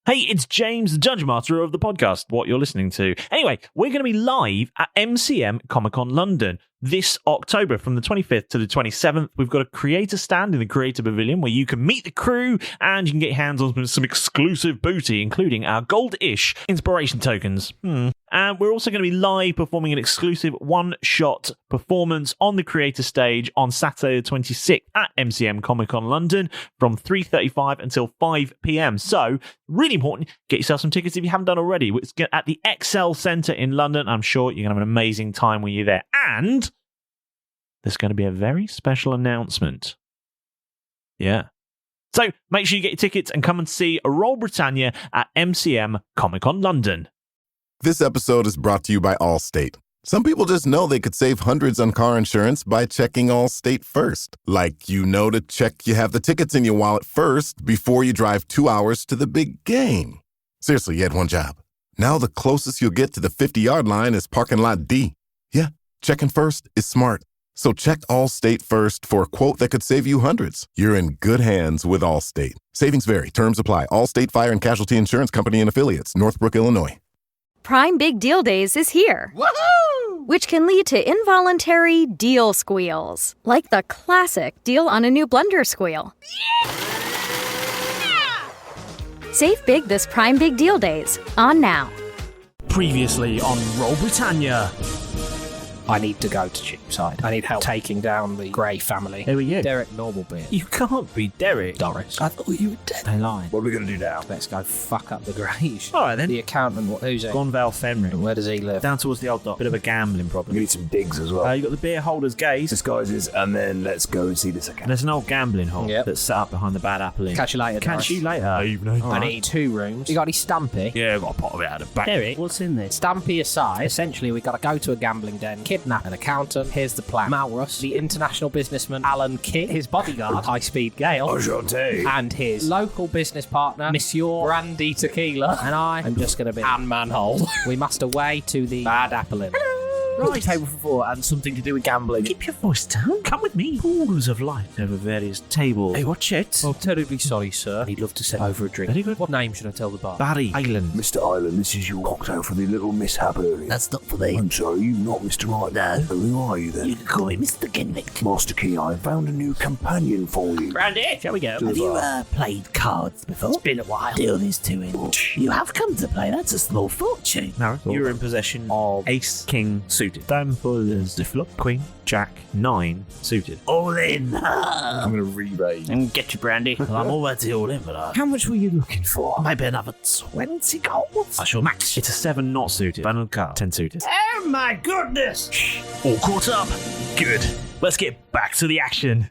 Hey, it's James, the Judge Master of the podcast, what you're listening to. Anyway, we're going to be live at MCM Comic-Con London this October from the 25th to the 27th. We've got a creator stand in the Creator Pavilion where you can meet the crew and you can get your hands on some exclusive booty, including our gold-ish inspiration tokens. And we're also going to be live performing an exclusive one-shot performance on the creator stage on Saturday the 26th at MCM Comic-Con London from 3:35 until 5 p.m. So, really important, get yourself some tickets if you haven't done already. It's at the XL Centre in London. I'm sure you're going to have an amazing time when you're there. And there's going to be a very special announcement. Yeah. So, make sure you get your tickets and come and see Roll Britannia at MCM Comic-Con London. This episode is brought to you by Allstate. Some people just know they could save hundreds on car insurance by checking Allstate first. Like, you know, to check you have the tickets in your wallet first before you drive 2 hours to the big game. Seriously, you had one job. Now the closest you'll get to the 50-yard line is parking lot D. Yeah, checking first is smart. So check Allstate first for a quote that could save you hundreds. You're in good hands with Allstate. Savings vary. Terms apply. Allstate Fire and Casualty Insurance Company and Affiliates. Northbrook, Illinois. Prime Big Deal Days is here. Woohoo! Which can lead to involuntary deal squeals. Like the classic deal on a new blender squeal. Yeah! Save big this Prime Big Deal Days. On now. Previously on Roll Britannia. I need to go to Cheapside. I need help taking down the Grey family. Who are you? Derek Normalbeard. You can't be Derek. Doris. I thought you were dead. They lied. What are we going to do now? Let's go fuck up the Greys. All right, then. The accountant, who's he? Gonval Fenric. Where does he live? Down towards the old dock. Bit of a gambling problem. We need some digs as well. You got the beer holders gaze. Disguises, and then let's go and see this account. There's an old gambling hole that's set up behind the Bad Apple Inn. Catch you later, Catch Doris. you later. Evening. I need 2 rooms. You got any Stampy? Yeah, I've got a pot of it out of the back. Derek, what's in this? Stampy aside, essentially we got to go to a gambling den, kidnap an accountant. Here's the plan. Malrus, the international businessman Alan Kidd, his bodyguard, High Speed Gale, Enchanté. and his local business partner, Monsieur Brandy Tequila, and I am just going to be Anne Manhole. We must away to the Bad Apple Inn. Right. Table for 4 and something to do with gambling. Keep your voice down. Come with me. Pools of light over various tables. Hey, watch it. Oh, terribly sorry, sir. He'd love to send over a drink. Very good. What name should I tell the bar? Barry Island. Mr. Island, this is your cocktail for the little mishap earlier. That's not for me. I'm sorry, you're not Mr. Right. No. Who are you then? You can call me Mr. Ginnick. Master Key, I found a new companion for you. Brandy, shall we go? To Have the you bar. played cards before? It's been a while. Deal these 2 in. You have come to play. That's a small fortune. No, you're in possession of Ace King suited. Dame full as the flop. Queen, Jack, 9 suited. All in. I'm going to re-raise. And get you, Brandy. Well, I'm already all in, but How much were you looking for? maybe another 20 gold. I shall match. It's a 7 not suited. Final card, 10 suited. Oh my goodness! All caught up. Good. Let's get back to the action.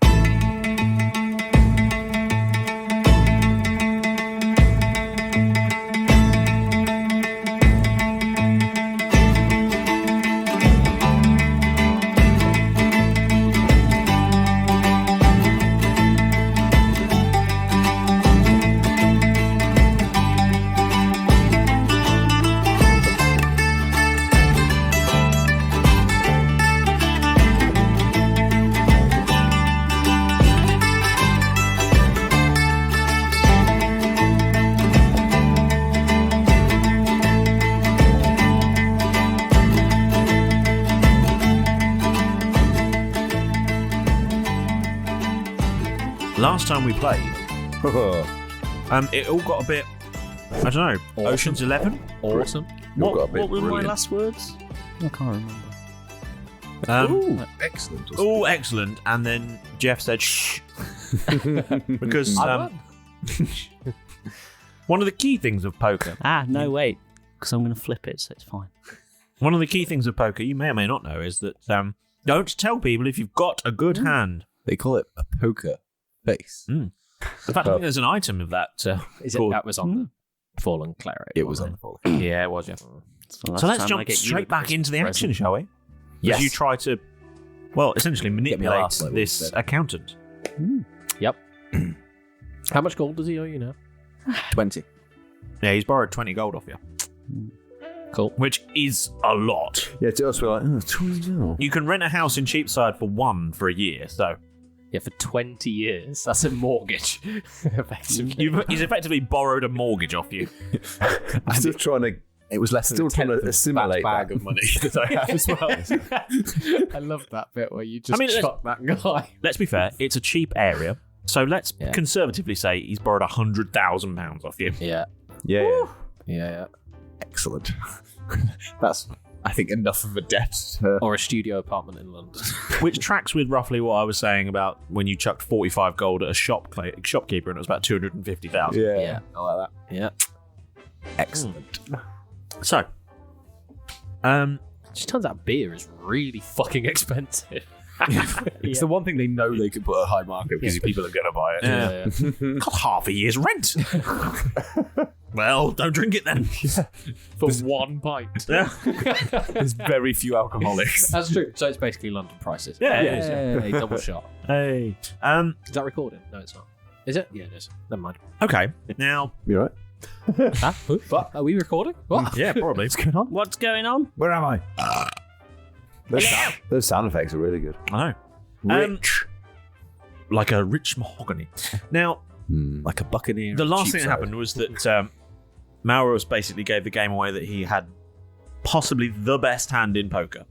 Last time we played, it all got a bit, I don't know, Awesome. Ocean's 11? Awesome. What were my last words? I can't remember. Excellent. Oh, excellent. And then Jeff said, shh. Because one of the key things of poker, No, wait. Because I'm going to flip it, so it's fine. one of the key things of poker you may or may not know is that don't tell people if you've got a good hand. They call it a poker face. In fact, I think there's an item of that. Is it called- that was on the Fallen Cleric? It was on the fall. Yeah, it was, yeah. So let's jump straight back into the action, shall we? Yes. As you try to, well, essentially manipulate last level this instead. accountant. Yep. How much gold does he owe you now? 20. Yeah, he's borrowed 20 gold off you. Cool. Which is a lot. Yeah, to us, we're like, 20 now. You can rent a house in Cheapside for 1 for a year, so Yeah, for 20 years. That's a mortgage. Effectively. He's effectively borrowed a mortgage off you. I'm still trying to. It was less Still trying to assimilate bag that. of money that I have as well. I love that bit where you just shot that guy. Let's be fair, it's a cheap area. So let's conservatively say he's borrowed £100,000 off you. Yeah. Yeah. Excellent. That's, I think, enough of a debt to... Or a studio apartment in London. Which tracks with roughly what I was saying about when you chucked 45 gold at a shopkeeper and it was about 250,000. Yeah, I like that. Yeah. Excellent. So, It just turns out beer is really fucking expensive. It's the one thing they know they can put a high market because people are going to buy it. got half a year's rent. Well, don't drink it then. For one pint. There's very few alcoholics. That's true. So it's basically London prices. Yeah, it is, yeah. Hey, double shot. Hey. Is that recording? No, it's not. Is it? Yeah, it is. Never mind. Okay. Now, You right? Huh? What? Are we recording? What? yeah, probably. What's going on? What's going on? Where am I? Those sound effects are really good. I know. Rich. Like a rich mahogany. Now, Like a buccaneer. the last cheap thing that side. happened was that Maurus basically gave the game away that he had possibly the best hand in poker.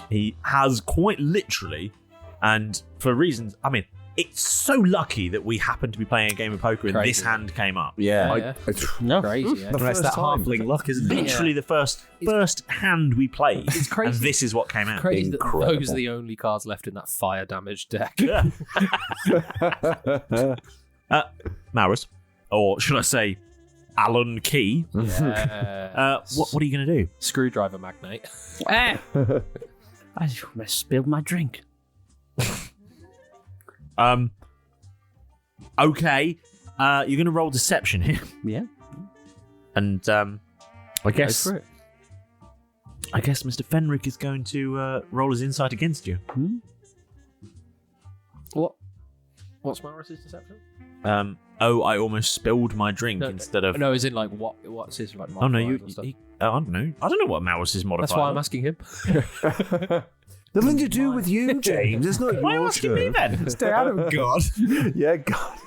He has quite literally, and for reasons, I mean, it's so lucky that we happened to be playing a game of poker and Crazy. this hand came up. Yeah. No. Crazy, yeah. That's first that time. halfling luck, isn't it? Literally the first hand we played. It's crazy. And this is what came out. Crazy that Incredible. those are the only cards left in that fire damaged deck. Yeah. Maurus, or should I say Alan Key. Yeah. What are you going to do? Screwdriver magnate. I just almost spilled my drink. Okay. You're going to roll deception here. Yeah. And I guess Go for it. Mr. Fenric is going to roll his insight against you. What's Maurus's deception? I almost spilled my drink instead of. No, as in like what's his like? Oh no, modifiers and stuff? I don't know. I don't know what Maurus's modifier. That's why I'm asking him. Nothing to do with you, James. It's not Why are you your asking me turn. then? Stay out of God. Yeah, God.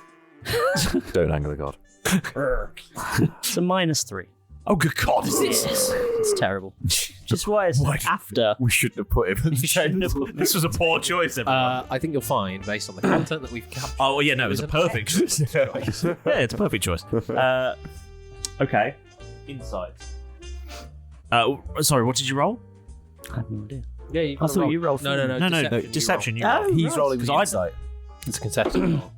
Don't anger the God. It's a -3. Oh good God! Is this? It's terrible. Just why it's after. We shouldn't have put him in the Shouldn't have put- This was a poor choice, everyone. I think you'll find, based on the content that we've captured. Oh yeah, no, it was a perfect choice. Yeah, it's a perfect choice. Okay. Insight. Sorry, what did you roll? I had no idea. Yeah, you I thought you rolled. No, Deception. You Oh, roll. He's right. rolling Because the I- insight. It's a contested roll.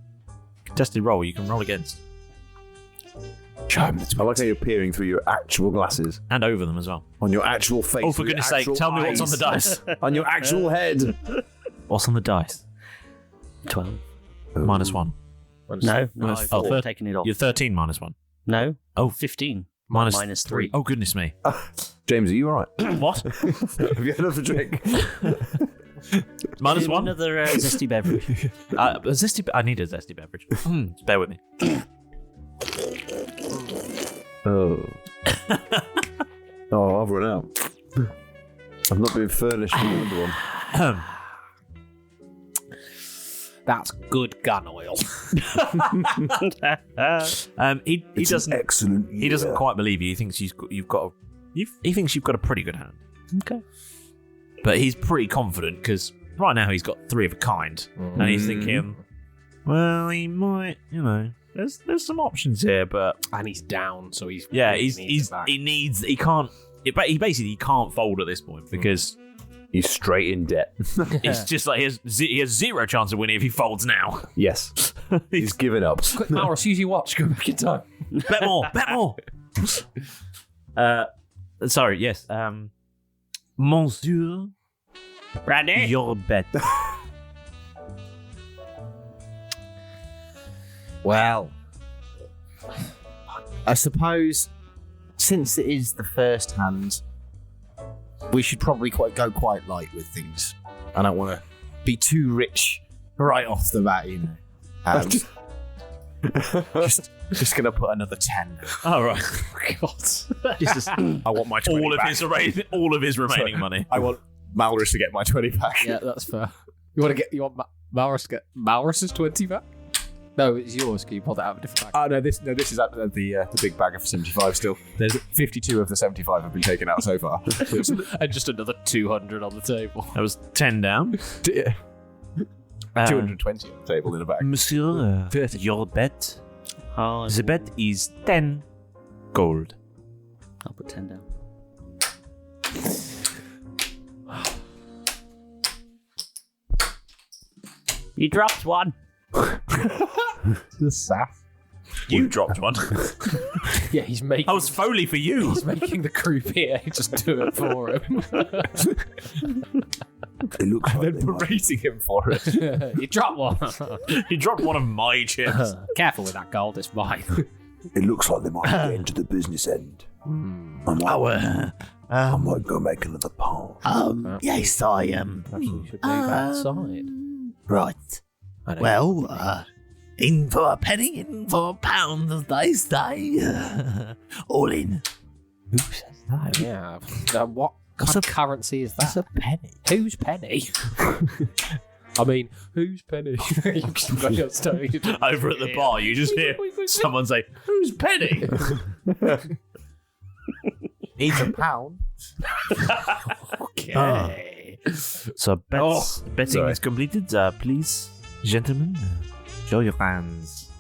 Contested roll. You can roll against I like how you're peering through your actual glasses and over them as well. on your actual face. Oh, for with your goodness sake! actual Tell me what's on eyes. the dice. On your actual head. What's on the dice? 12. -1. No, Minus I've four. taken it off. You're 13 -1. No. Oh. 15. Minus -3. Oh goodness me! James, are you alright? What? Have you had enough to drink? -1. Another zesty beverage. I need a zesty beverage. Just bear with me. Oh. Oh, I've run out. I've not been furnished with another one. That's good gun oil. He It's doesn't. an excellent. He doesn't year. quite believe you. He thinks you've got. He thinks you've got a pretty good hand. Okay. But he's pretty confident because right now he's got 3 of a kind, and he's thinking, well, he might. There's some options here, but And he's down, so he's yeah, he needs it back. he can't. He basically can't fold at this point because He's straight in debt. it's just like he has 0 chance of winning if he folds now. Yes. He's given up. Quick, Maurus, use your watch. Go back in time. Bet more. Bet more. Sorry. Yes. Monsieur, Brandy. your bet. Well, I suppose since it is the first hand, we should probably go quite light with things. I don't want to be too rich right off the bat, you know. Just gonna put another 10. All right. God. This is I want my 20 back. all of his remaining money. I want Malrus to get my 20 back. Yeah, that's fair. You want Malrus's 20 back? No, it's yours. Can you pull that out of a different bag? No, this is at the big bag of 75 still. There's 52 of the 75 have been taken out so far. And just another 200 on the table. That was 10 down. 220 on the table in a bag. Monsieur, your bet. The bet is 10 gold. I'll put 10 down. You dropped one. The saff. You dropped one. Yeah, he's making. That was Foley for you. He's making the croupier just do it for him. It looks like Then berating him for it. You dropped one. He dropped one of my chips. Careful with that gold, it's mine. it looks like they might get into the business end. I might go make another pound. Yes, I am. Perhaps we should move outside. Right. Well, in for a penny, in for a pound, as they say. All in. Who says that? Yeah. What kind of currency is that? That's a penny. Whose penny? I mean, whose penny? You just got your story. Over at the bar, you just hear someone say, "Whose penny?" Needs a pound. Okay. So betting is completed. Please, gentlemen, show your hands.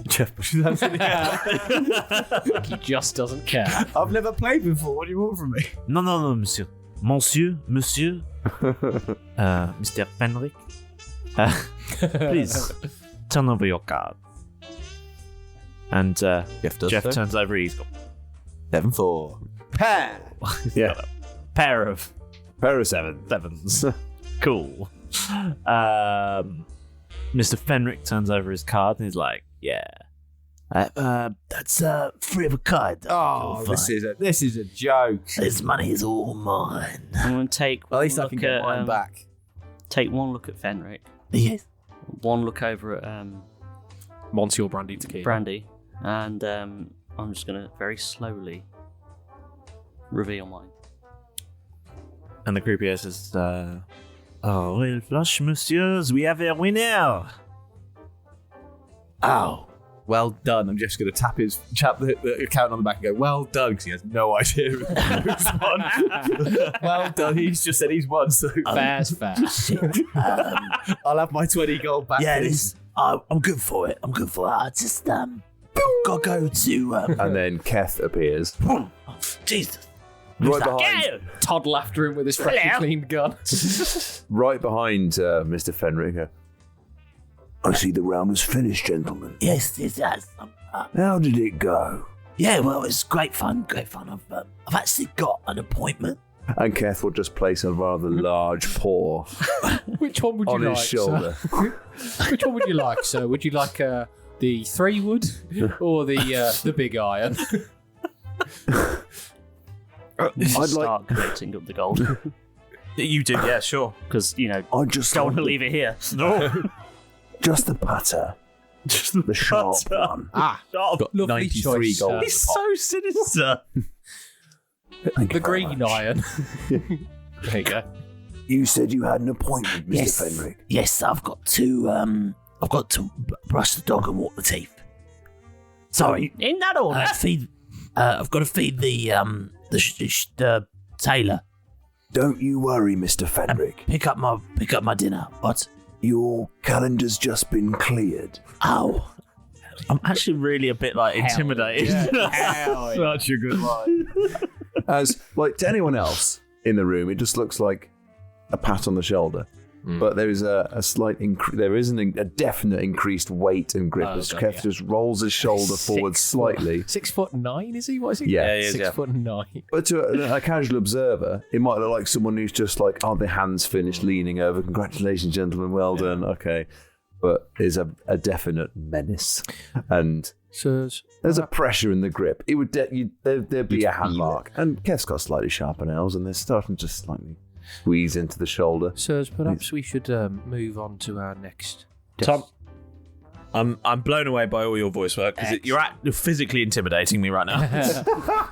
Jeff pushes hands in the air. He just doesn't care. I've never played before. What do you want from me? No, monsieur. Monsieur. Mr. Fenric. Please, turn over your card. And Jeff turns over. He's got 7-4. Pair. got a pair of sevens. Cool. Mr. Fenric turns over his card and he's like, "Yeah, That's free of a card. Oh, this is a joke. This money is all mine. I'm going to take Well, at least I one can look get at, mine back. Take one look at Fenric, Yes. one look over at Monsieur Brandy Tequila. Brandy, and I'm just going to very slowly reveal mine. And the croupier says, "Oh, well, flush, messieurs, we have a winner." Oh. Well done. I'm just going to tap the account on the back and go, well done, because he has no idea who's won. Well done. He's just said he's won, so Fair's fair. I'll have my 20 gold back. Yeah, please. I'm good for it. I just, gotta go to, And then Keth appears. oh, Jesus. Right behind, Toddle after him with his freshly cleaned gun. right behind Mr. Fenric. I see the round was finished, gentlemen. Yes, it has. How did it go? Yeah, well, it's great fun. I've actually got an appointment. And Keth will just place a rather large paw Which one would you on like, his shoulder. sir? Which one would you like, sir? Would you like the 3-wood or the big iron? I'd Start collecting up the gold You do, yeah, sure. because I just don't want to like leave it here. No, just the putter, just the sharp one. Sharp. Lovely 93 choice, gold. He's so sinister. Thank you The very green much. iron. There you go. You said you had an appointment, Mr. Yes. Fenric. Yes, I've got to brush the dog and walk the teeth. Sorry. In that order. I've got to feed the tailor. Don't you worry, Mr. Fenric. Pick up my dinner. What? Your calendar's just been cleared. Oh. I'm actually really a bit intimidated. Such a good line. As to anyone else in the room, it just looks like a pat on the shoulder. But there is a slight there is a definite increased weight and grip as Kev just rolls his shoulder forward slightly. 6'9", is he? What is he? Yeah, he is, 6'9". But to a casual observer, it might look like someone who's just like, oh, their hands finished, leaning over. Congratulations, gentlemen, well done. Okay, but is a definite menace, and Sirs, there's a pressure in the grip. It would there'd be a hand mark, and Kev's got slightly sharper nails, and they're starting to slightly squeeze into the shoulder. Sirs, perhaps we should move on to our next. Tom, I'm blown away by all your voice work because you're physically intimidating me right now.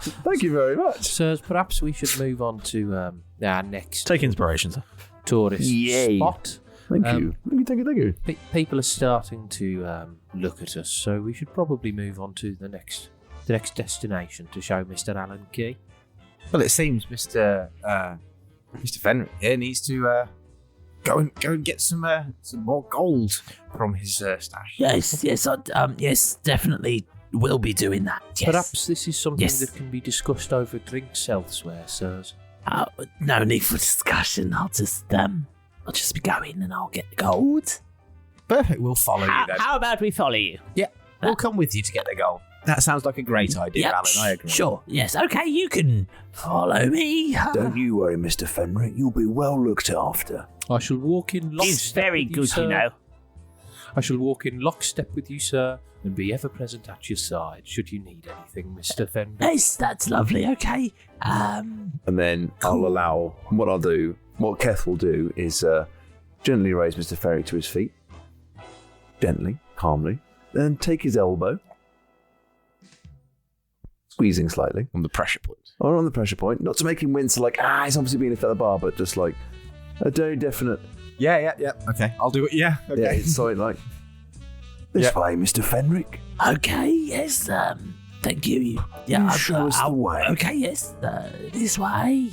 Thank you very much. Sirs, perhaps we should move on to our next Take inspiration, sir. tourist spot. Thank you. Thank you. People are starting to look at us, so we should probably move on to the next destination to show Mr. Alan Key. Well, it seems Mr. Fenric here needs to go and get some more gold from his stash. Yes, definitely will be doing that. Yes. Perhaps this is something that can be discussed over drinks elsewhere, sirs. No need for discussion. I'll just be going and I'll get the gold. Perfect. We'll follow you then. How about we follow you? Yeah, we'll come with you to get the gold. That sounds like a great idea, Alan. I agree. Sure. Yes. Okay. You can follow me. Don't you worry, Mr. Fenric. You'll be well looked after. I shall walk in lockstep. He's very with good, sir. you know. I shall walk in lockstep with you, sir, and be ever present at your side should you need anything, Mr. Fenric. Yes, that's lovely. Okay. And then I'll allow. What Keth will do is gently raise Mr. Fenric to his feet, gently, calmly, then take his elbow, squeezing slightly On the pressure point. or on the pressure point, not to make him wince like he's obviously being a feather bar, but just like a very definite. Yeah. Okay, I'll do it. Yeah. Okay. Yeah, it's something like this way, Mr. Fenric. Okay. Yes. Thank you. You show us the way. Okay. Yes. This way.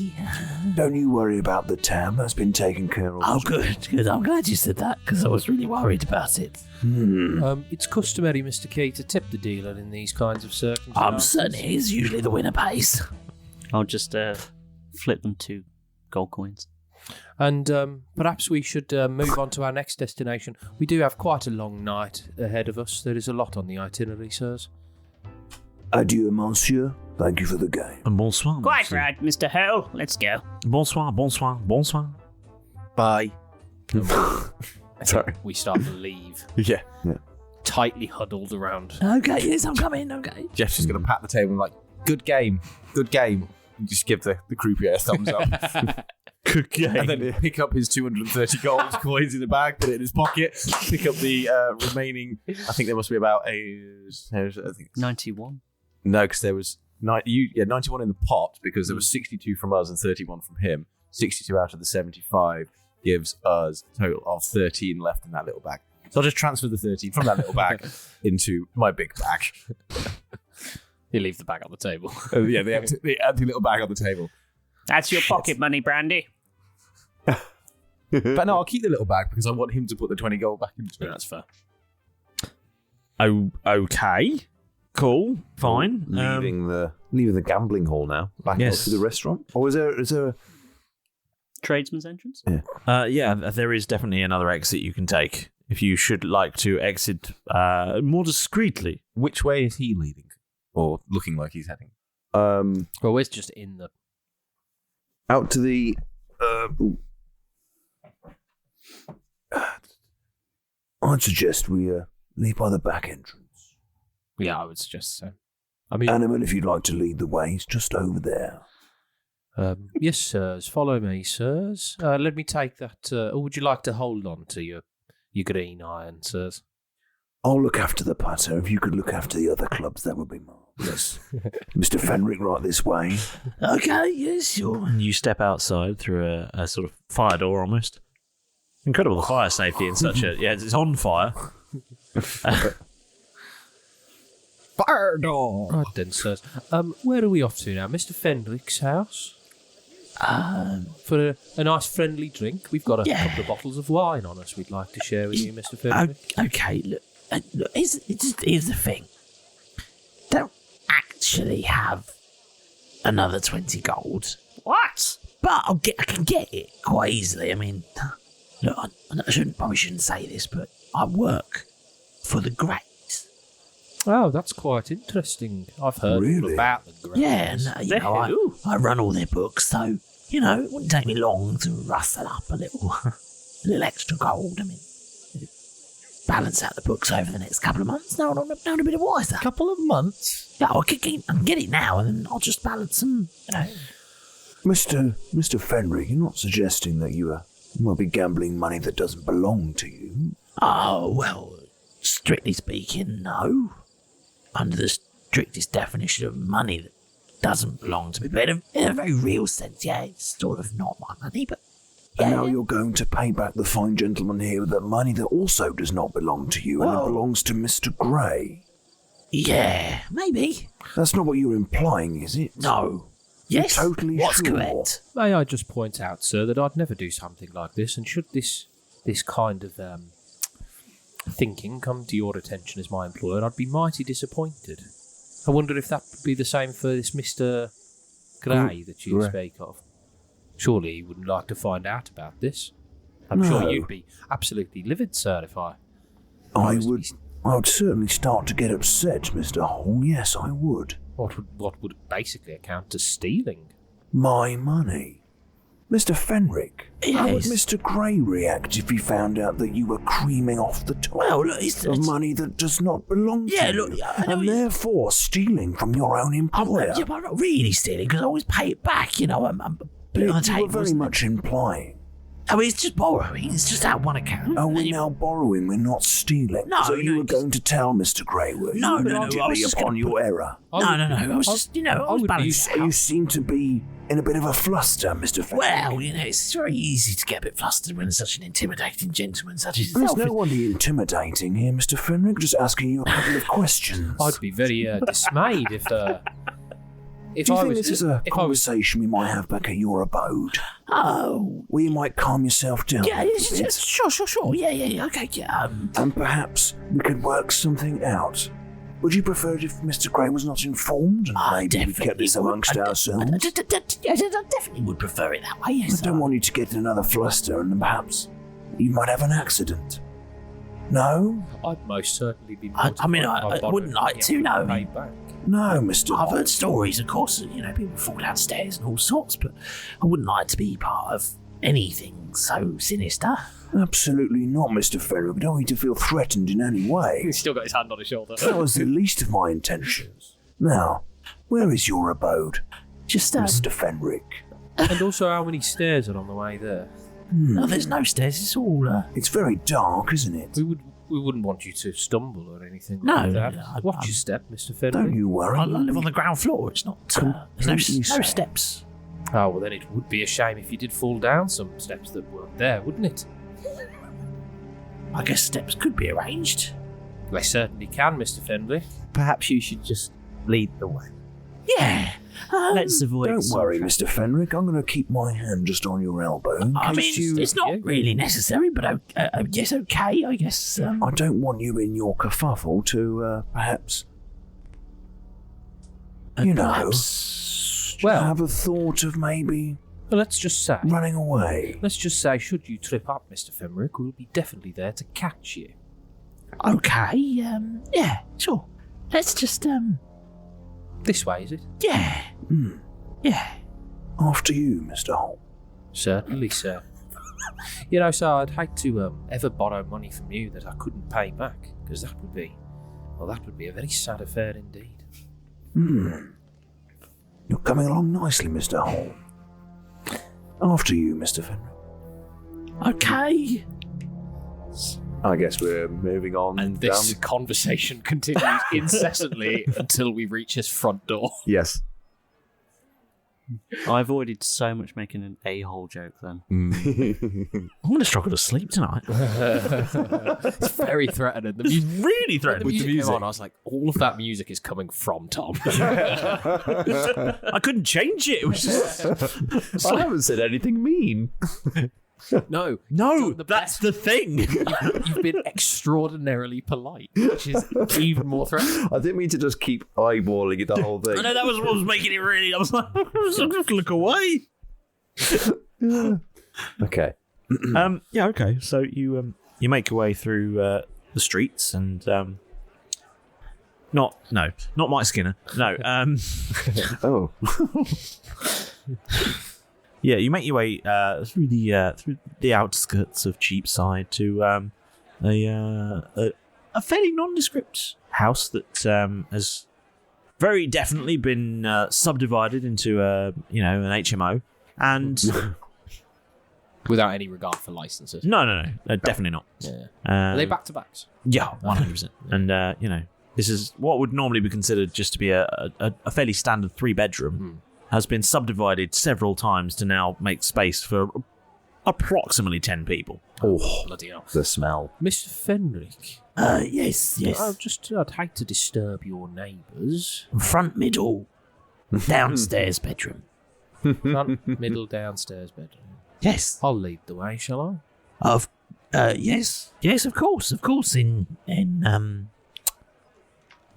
Don't you worry about the town. That's been taken care of. Oh, good. I'm glad you said that because I was really worried about it. It's customary, Mr. Key, to tip the dealer in these kinds of circumstances. Certainly is. Usually the winner pays. I'll just flip them 2 gold coins. And perhaps we should move on to our next destination. We do have quite a long night ahead of us. There is a lot on the itinerary, sirs. Adieu, monsieur. Thank you for the game. Bonsoir. Quite monsieur. right, Mr. Hole. Let's go. Bonsoir. Bye. Sorry. We start to leave, Yeah. tightly huddled around. Okay. Yes, I'm coming. Okay. Jeff's just going to pat the table and good game. And just give the croupier a thumbs up. Good game. And then pick up his 230 gold coins in the bag, put it in his pocket, pick up the remaining. I think there must be about 91. No, because there was 91 in the pot because there was 62 from us and 31 from him. 62 out of the 75 gives us a total of 13 left in that little bag. So I'll just transfer the 13 from that little bag into my big bag. You leave the bag on the table. The empty little bag on the table. That's your pocket money, Brandy. But no, I'll keep the little bag because I want him to put the 20 gold back into it. That's fair. Oh, okay. Cool. Fine. Leaving the gambling hall now. Back up to the restaurant. Or is there a Tradesman's entrance? Yeah, there is definitely another exit you can take if you should like to exit more discreetly. Which way is he leading? Or looking like he's heading? Well, we're just in the... out to the I'd suggest we leave by the back entrance. Yeah, I would suggest so. I mean, Animal, if you'd like to lead the way, it's just over there. Yes, sirs. Follow me, sirs. Let me take that. Or would you like to hold on to your green iron, sirs? I'll look after the putter. If you could look after the other clubs, that would be marvellous. Mr. Fenric, right this way. Okay. Yes, sure. And you step outside through a sort of fire door almost. Incredible, the fire safety in such a... Yeah, it's on fire. Fire door! Right then, sirs. Where are we off to now? Mr. Fenric's house? For a nice friendly drink. We've got a couple of bottles of wine on us we'd like to share with you, Mr. Fenric. Okay, look, here's the thing. Don't actually have another 20 gold. What? But I can get it quite easily. I mean, look, I probably shouldn't say this, but I work for the Greys. Oh, that's quite interesting. I've heard all about the Greys. Yeah, and, I run all their books, so, it wouldn't take me long to rustle up a little extra gold. I mean, balance out the books over the next couple of months. No, I'm a bit wiser. Couple of months? Yeah, I can get it now, and then I'll just balance them, Mr. Fenric, you're not suggesting that you might be gambling money that doesn't belong to you? Oh, well, strictly speaking, no. Under the strictest definition of money that doesn't belong to me. But in a very real sense, yeah, it's sort of not my money, but And now you're going to pay back the fine gentleman here with the money that also does not belong to you, and it belongs to Mr. Grey. Yeah, maybe. That's not what you're implying, is it? No. Yes. You're totally What's sure? correct? May I just point out, sir, that I'd never do something like this, and should this kind of thinking come to your attention as my employer, I'd be mighty disappointed. I wonder if that would be the same for this Mr. Grey that you speak of. Surely you wouldn't like to find out about this. I'm sure you'd be absolutely livid, sir, if I would certainly start to get upset, Mr. Hall. Yes, I would. What would basically account to stealing? My money. Mr. Fenric, how would Yes. Mr. Grey react if he found out that you were creaming off the top Well, look, of money that does not belong to you, I know and therefore stealing from your own employer? but I'm not really stealing because I always pay it back. You know, I'm putting it on the You were table. very isn't it? much implying. I mean, it's just borrowing. It's just out one account. Oh, we're now borrowing, we're not stealing. No, so you no, were going to tell Mr. Grey, were you? No, immediately I was just upon gonna your error. No. I was just, I was balanced You out. seem to be in a bit of a fluster, Mr. Fenric. Well, it's very easy to get a bit flustered when such an intimidating gentleman such as There's yourself. no one intimidating here, Mr. Fenric. Just asking you a couple of questions. I'd be very dismayed if Do you think this is a conversation we might have back at your abode? Oh. Where you might calm yourself down? Yeah, a little bit? sure. Yeah, okay, yeah. And perhaps we could work something out. Would you prefer it if Mr. Grey was not informed and maybe we kept this amongst ourselves? Yes, I definitely would prefer it that way, yes. I don't want you to get in another fluster and then perhaps you might have an accident. No? I'd most certainly be. I mean, I wouldn't like to, no. Pay back. No, Mr. I've Hall. heard stories, of course, people fall downstairs and all sorts, but I wouldn't like to be part of anything so sinister. Absolutely not, Mr. Fenric. We don't want you to feel threatened in any way. He's still got his hand on his shoulder. That was the least of my intentions. Now, where is your abode, Just, Mr. Fenric? And also, how many stairs are on the way there? no, there's no stairs, it's all, It's very dark, isn't it? We wouldn't want you to stumble or anything No, like that. no, Watch your step, Mr. Fenric. Don't you worry. I live on the ground floor, it's not, there's Completely no safe. steps. Oh, well, then it would be a shame if you did fall down some steps that weren't there, wouldn't it? I guess steps could be arranged. They certainly can, Mr. Fenley. Perhaps you should just lead the way. Yeah. Let's avoid. Don't some worry, traffic. Mr. Fenric. I'm going to keep my hand just on your elbow in I mean, case you... it's not really necessary, but yes, okay, I guess. I don't want you in your kerfuffle to, perhaps... You know, Well, have a thought of maybe let's just say, running away. should you trip up, Mr. Fenric, we'll be definitely there to catch you. Okay, yeah, sure. Let's just, This way, is it? yeah. Yeah. After you, Mr. Holt. Certainly, sir. You know, sir, I'd hate to ever borrow money from you that I couldn't pay back, because that would be a very sad affair indeed. You're coming along nicely, Mr. Holt. After you, Mr. Fenric. Okay. I guess we're moving on. And this conversation continues incessantly until we reach his front door. Yes. I avoided so much making an a-hole joke then. I'm going to struggle to sleep tonight. It's very threatening. The It's music, really when the threatening. music came on, I was like, all of that music is coming from Tom. I couldn't change it. It was just... I haven't said anything mean. No, No, the that's best. the thing. You've been extraordinarily polite, which is even more threatening. I didn't mean to just keep eyeballing the whole thing. I know that was what was making it really. I was like, just look away. Okay. Yeah. Okay. So you make your way through the streets and not Mike Skinner. No. Oh. Yeah, you make your way through the outskirts of Cheapside to a fairly nondescript house that has very definitely been subdivided into an HMO, and Without any regard for licenses. no, definitely not. Yeah. Are Are they back to backs? Yeah, 100%. And this is what would normally be considered just to be a fairly standard 3-bedroom. Has been subdivided several times to now make space for approximately 10 people. Oh, Bloody hell. the smell. Mr. Fenric. Yes. I'd hate to disturb your neighbours. Front, middle, downstairs bedroom. Front, middle, downstairs bedroom. Yes. I'll lead the way, shall I? Yes, of course. In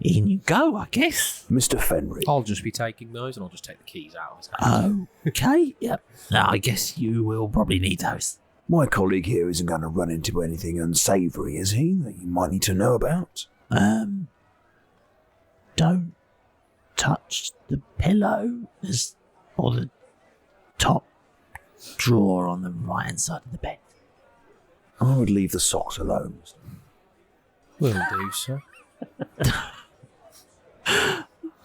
you go, I guess. Mr. Fenric. I'll just be taking those, and I'll just take the keys out of his hand. Okay, yep. No, I guess you will probably need those. My colleague here isn't going to run into anything unsavoury, is he, that you might need to know about? Don't touch the pillow or the top drawer on the right-hand side of the bed. I would leave the socks alone. Will do, sir.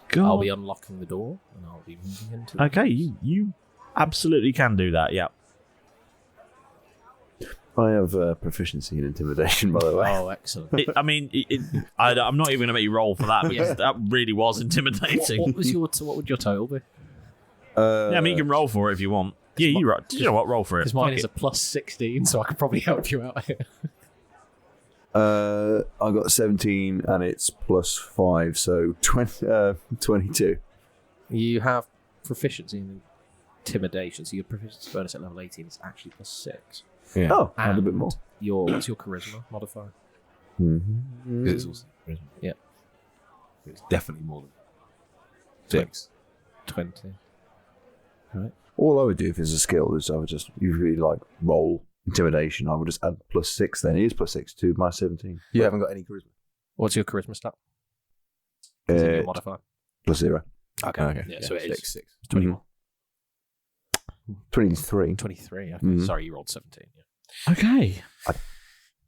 God. I'll be unlocking the door, and I'll be moving into it. Okay, you absolutely can do that, yeah. I have proficiency in intimidation, by the way. Oh, excellent. I'm not even going to make you roll for that, because that really was intimidating. What would your total be? Yeah, you can roll for it if you want. Yeah, you right. You know what? Roll for it. Because mine is a plus 16, so I could probably help you out here. I got 17 and it's plus 5, so 22. You have proficiency in intimidation, so your proficiency bonus at level 18 is actually plus 6. Yeah. Oh, add a bit more. What's your charisma modifier? Mm-hmm. It's also charisma. Yeah. It's definitely more than 6. 20. Right. All I would do if it's a skill is I would just usually roll intimidation. I would just add plus 6 then. It is plus 6 to my 17. You haven't got any charisma? What's your charisma stat? Is it your modifier? Plus 0. Okay. Yeah, so it is 6. It's 21. 23. 23. Okay. Mm-hmm. Sorry, you rolled 17. Yeah. Okay.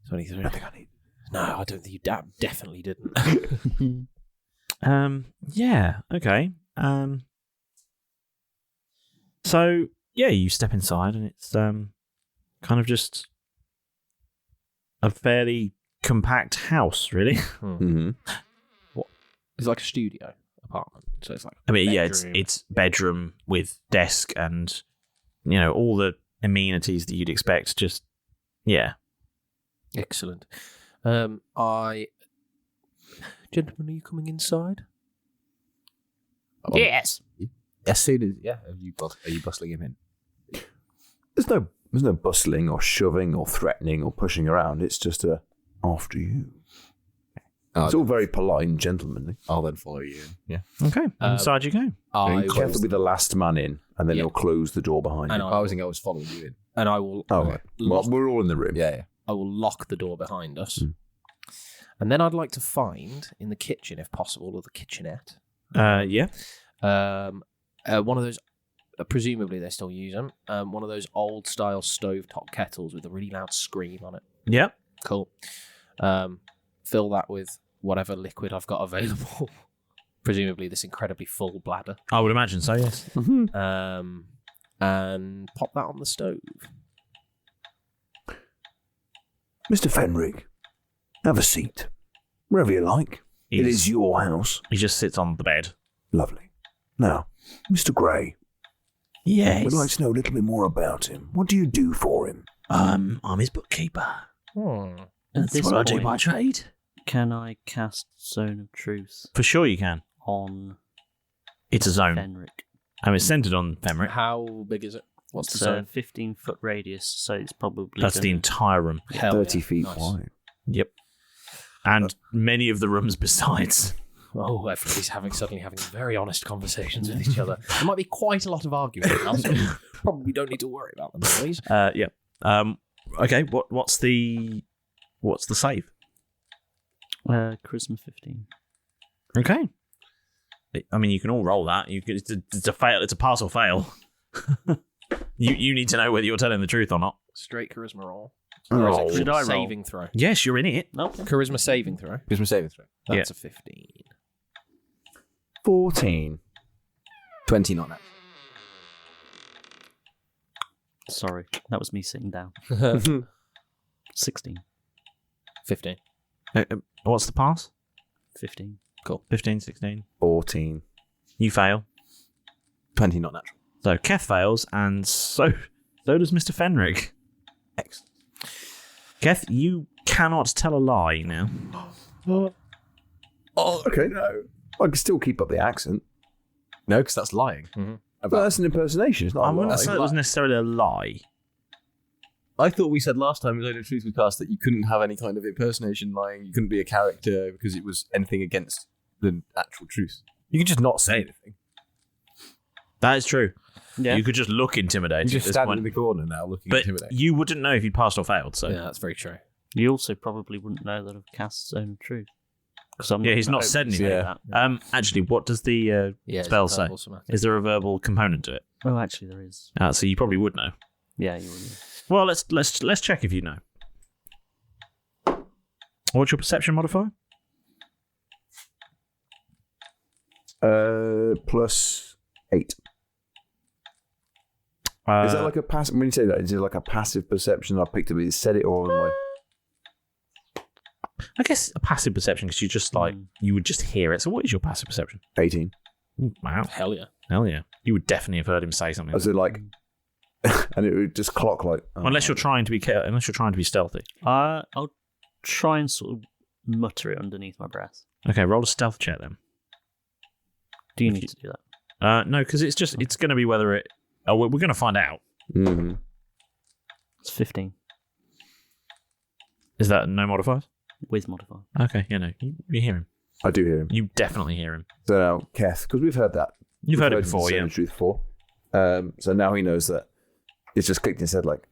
23. I think I need. No, I don't think you definitely didn't. Yeah. Okay. So yeah, you step inside and it's kind of just a fairly compact house, really. Mm-hmm. What? It's like a studio apartment. So it's like it's bedroom with desk and all the amenities that you'd expect. Just excellent. Gentlemen, are you coming inside? Yes. As soon as are you bustling him in? There's no bustling or shoving or threatening or pushing around. It's just after you. It's all very polite and gentlemanly. I'll then follow you in. Yeah. okay. Inside you go. You have to be the last man in, and then he'll close the door behind you. I was thinking I was following you in. And I will. Oh, right. Well, we're all in the room. Yeah. I will lock the door behind us. And then I'd like to find in the kitchen, if possible, or the kitchenette. Yeah. One of those. Presumably they still use them. One of those old style stovetop kettles with a really loud scream on it. Yep. Cool. Fill that with whatever liquid I've got available. Presumably this incredibly full bladder. I would imagine so. Yes. And pop that on the stove. Mr. Fenric, have a seat. Wherever you like. It is your house. He just sits on the bed. Lovely. Now, Mr. Gray. Yes. We'd like to know a little bit more about him. What do you do for him? I'm his bookkeeper. That's this what I do point- by trade. Can I cast Zone of Truth For sure you can. on It's a zone. Fenric? It's centered on Femric. How big is it? What's the It's a zone? 15-foot radius, so it's probably That's the gonna- entire room. Hell 30 yeah. feet Nice. wide. Yep. And many of the rooms besides. Oh, everybody's suddenly having very honest conversations with each other. There might be quite a lot of arguing now, so probably don't need to worry about them, boys. Yeah. Okay. What's the save? Charisma 15. Okay. You can all roll that. It's a fail. It's a pass or fail. You need to know whether you're telling the truth or not. Straight charisma roll. Roll. Should I roll? Saving throw. Yes, you're in it. Okay. Charisma saving throw. Charisma saving throw. That's a 15. 14. 20 not natural. Sorry, that was me sitting down. 16. 15. What's the pass? 15. Cool. 15, 16. 14. You fail. 20 not natural. So Keth fails, and so does Mr. Fenric. Excellent. Keth, you cannot tell a lie now. Oh, okay. No, I can still keep up the accent. No, because that's lying. But that's an impersonation. It's not I a lie. wouldn't say it was necessarily a lie. I thought we said last time we was only Truth We Cast that you couldn't have any kind of impersonation lying. You couldn't be a character because it was anything against the actual truth. You could just not say anything. That is true. Yeah. You could just look intimidating. You just at this stand point. in the corner now looking But intimidating. you wouldn't know if you'd passed or failed. So Yeah, that's very true. You also probably wouldn't know that I've cast Zone of Truth. Because he's not said anything. Yeah. Actually, what does the spell it's say? verbal somatic. Is there a verbal component to it? Oh, actually, there is. So you probably would know. Yeah, you wouldn't. Well, let's check if you know. What's your perception modifier? +8. Is that like a passive? When you say that, is it like a passive perception? I picked up, you said it, or am I guess a passive perception because you just you would just hear it. So what is your passive perception? 18? Ooh, wow, Hell yeah. hell yeah! You would definitely have heard him say something. I was like, and it would just clock like. Unless you're trying to be stealthy. I'll try and sort of mutter it underneath my breath. Okay, roll a stealth check then. Do you need to do that? No, because it's going to be whether it. Oh, we're going to find out. Mm-hmm. It's 15 Is that no modifiers? with modifier. Okay, you hear him. I do hear him. You definitely hear him. So now, Keth, because we've heard that. You've heard it before, Zone yeah. of Truth before. So now he knows that it's just clicked in his head like,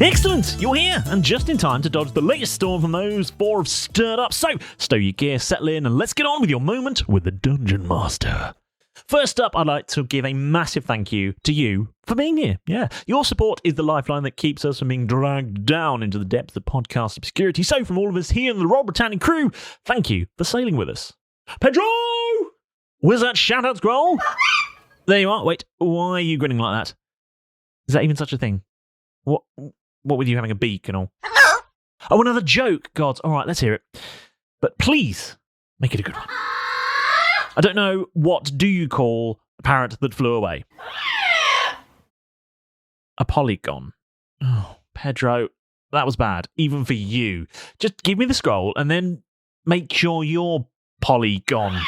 Excellent! You're here, and just in time to dodge the latest storm from those four have stirred up. So, stow your gear, settle in, and let's get on with your moment with the Dungeon Master. First up, I'd like to give a massive thank you to you for being here. Yeah, your support is the lifeline that keeps us from being dragged down into the depths of podcast obscurity. So, from all of us here in the Royal Britannia crew, thank you for sailing with us. Pedro! Where's that shout-out scroll? There you are. Wait, why are you grinning like that? Is that even such a thing? What with you having a beak and all? Oh, another joke. God, all right, let's hear it. But please, make it a good one. I don't know, what do you call a parrot that flew away? A polygon. Oh, Pedro, that was bad, even for you. Just give me the scroll and then make sure you're polygon.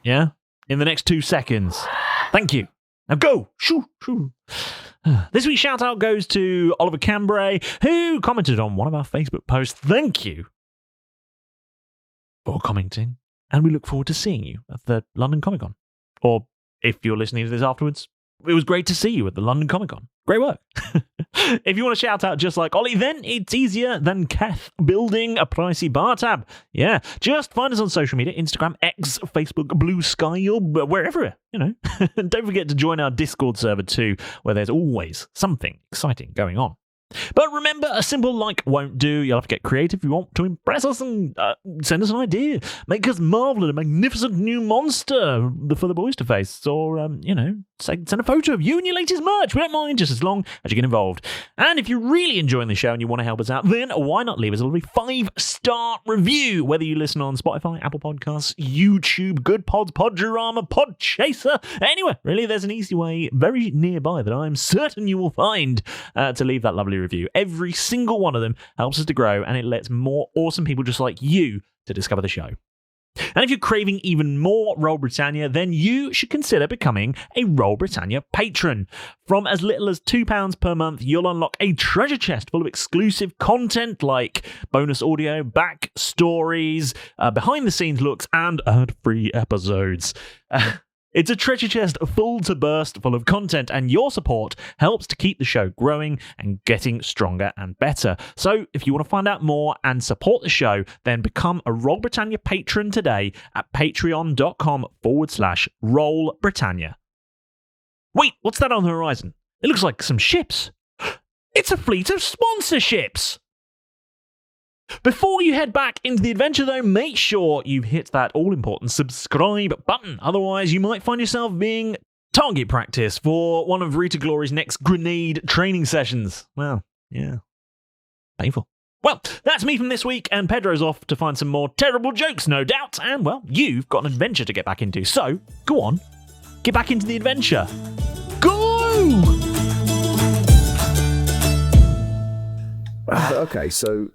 Yeah? In the next 2 seconds. Thank you. Now go! Shoo, shoo. This week's shout out goes to Oliver Cambray, who commented on one of our Facebook posts. Thank you for commenting, and we look forward to seeing you at the London Comic Con. Or if you're listening to this afterwards, it was great to see you at the London Comic Con. Great work. If you want to shout out just like Ollie, then it's easier than Keth building a pricey bar tab. Yeah, just find us on social media, Instagram, X, Facebook, Blue Sky, or wherever, And don't forget to join our Discord server too, where there's always something exciting going on. But remember, a simple like won't do. You'll have to get creative if you want to impress us and send us an idea. Make us marvel at a magnificent new monster for the boys to face. Or, send a photo of you and your latest merch. We don't mind, just as long as you get involved. And if you're really enjoying the show and you want to help us out, then why not leave us a lovely 5-star review? Whether you listen on Spotify, Apple Podcasts, YouTube, Good Pods, Podurama, Podchaser, anywhere. Really, there's an easy way very nearby that I'm certain you will find to leave that lovely review. Every single one of them helps us to grow, and it lets more awesome people just like you to discover the show. And if you're craving even more Roll Britannia, then you should consider becoming a Roll Britannia patron. From as little as £2 per month, you'll unlock a treasure chest full of exclusive content like bonus audio, back stories, behind-the-scenes looks, and ad-free episodes. It's a treasure chest full to burst full of content, and your support helps to keep the show growing and getting stronger and better. So if you want to find out more and support the show, then become a Roll Britannia patron today at patreon.com/Roll Britannia. Wait, what's that on the horizon? It looks like some ships. It's a fleet of sponsorships! Before you head back into the adventure, though, make sure you hit that all-important subscribe button. Otherwise, you might find yourself being target practice for one of Rita Glory's next grenade training sessions. Well, yeah. Painful. Well, that's me from this week, and Pedro's off to find some more terrible jokes, no doubt. And, well, you've got an adventure to get back into. So, go on, get back into the adventure. Go! Okay, so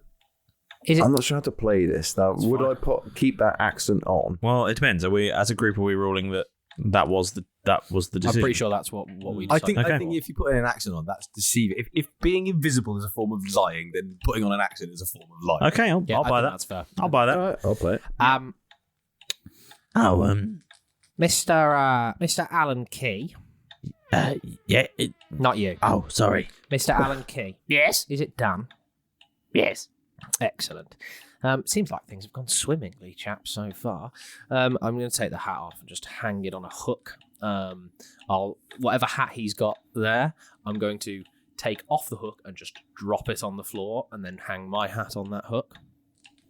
I'm not sure how to play this. Now, would I keep that accent on? Well, it depends. Are we, as a group, ruling that was the decision? I'm pretty sure that's what we I decided. think if you put in an accent on, that's deceiving. If being invisible is a form of lying, then putting on an accent is a form of lying. Okay, I'll buy that. That's fair. I'll buy that. All right, I'll play it. Mr. Alan Key. Not you. Oh, sorry. Mr. Alan Key. Yes? Is it Dan? Yes. Excellent. Seems like things have gone swimmingly, chaps, so far. I'm going to take the hat off and just hang it on a hook. Whatever hat he's got there, I'm going to take off the hook and just drop it on the floor and then hang my hat on that hook.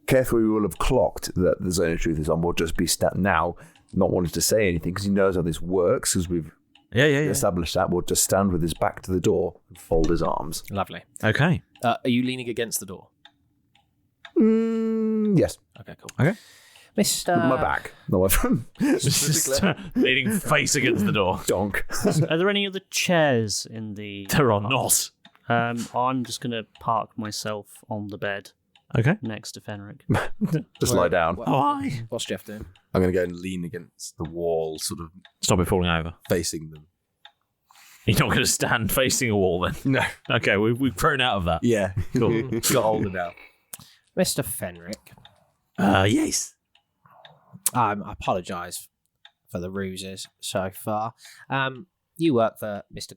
Carefully, we will have clocked that the Zone of Truth is on. We'll just be now not wanting to say anything because he knows how this works because we've established that. We'll just stand with his back to the door and fold his arms. Lovely. Okay. Are you leaning against the door? Yes. Okay, cool. Okay. Mr. My back. No, I'm Just leaning face against the door. donk. Are there any other chairs in the... There are not. I'm just going to park myself on the bed Okay. next to Fenric. Just lie down. What's Jeff doing? I'm going to go and lean against the wall, sort of Stop it falling over. facing them. You're not going to stand facing a wall then? No. Okay, we've grown out of that. Yeah. Cool. Got older now. Mr. Fenric. Yes. I apologise for the ruses so far. You work for Mr.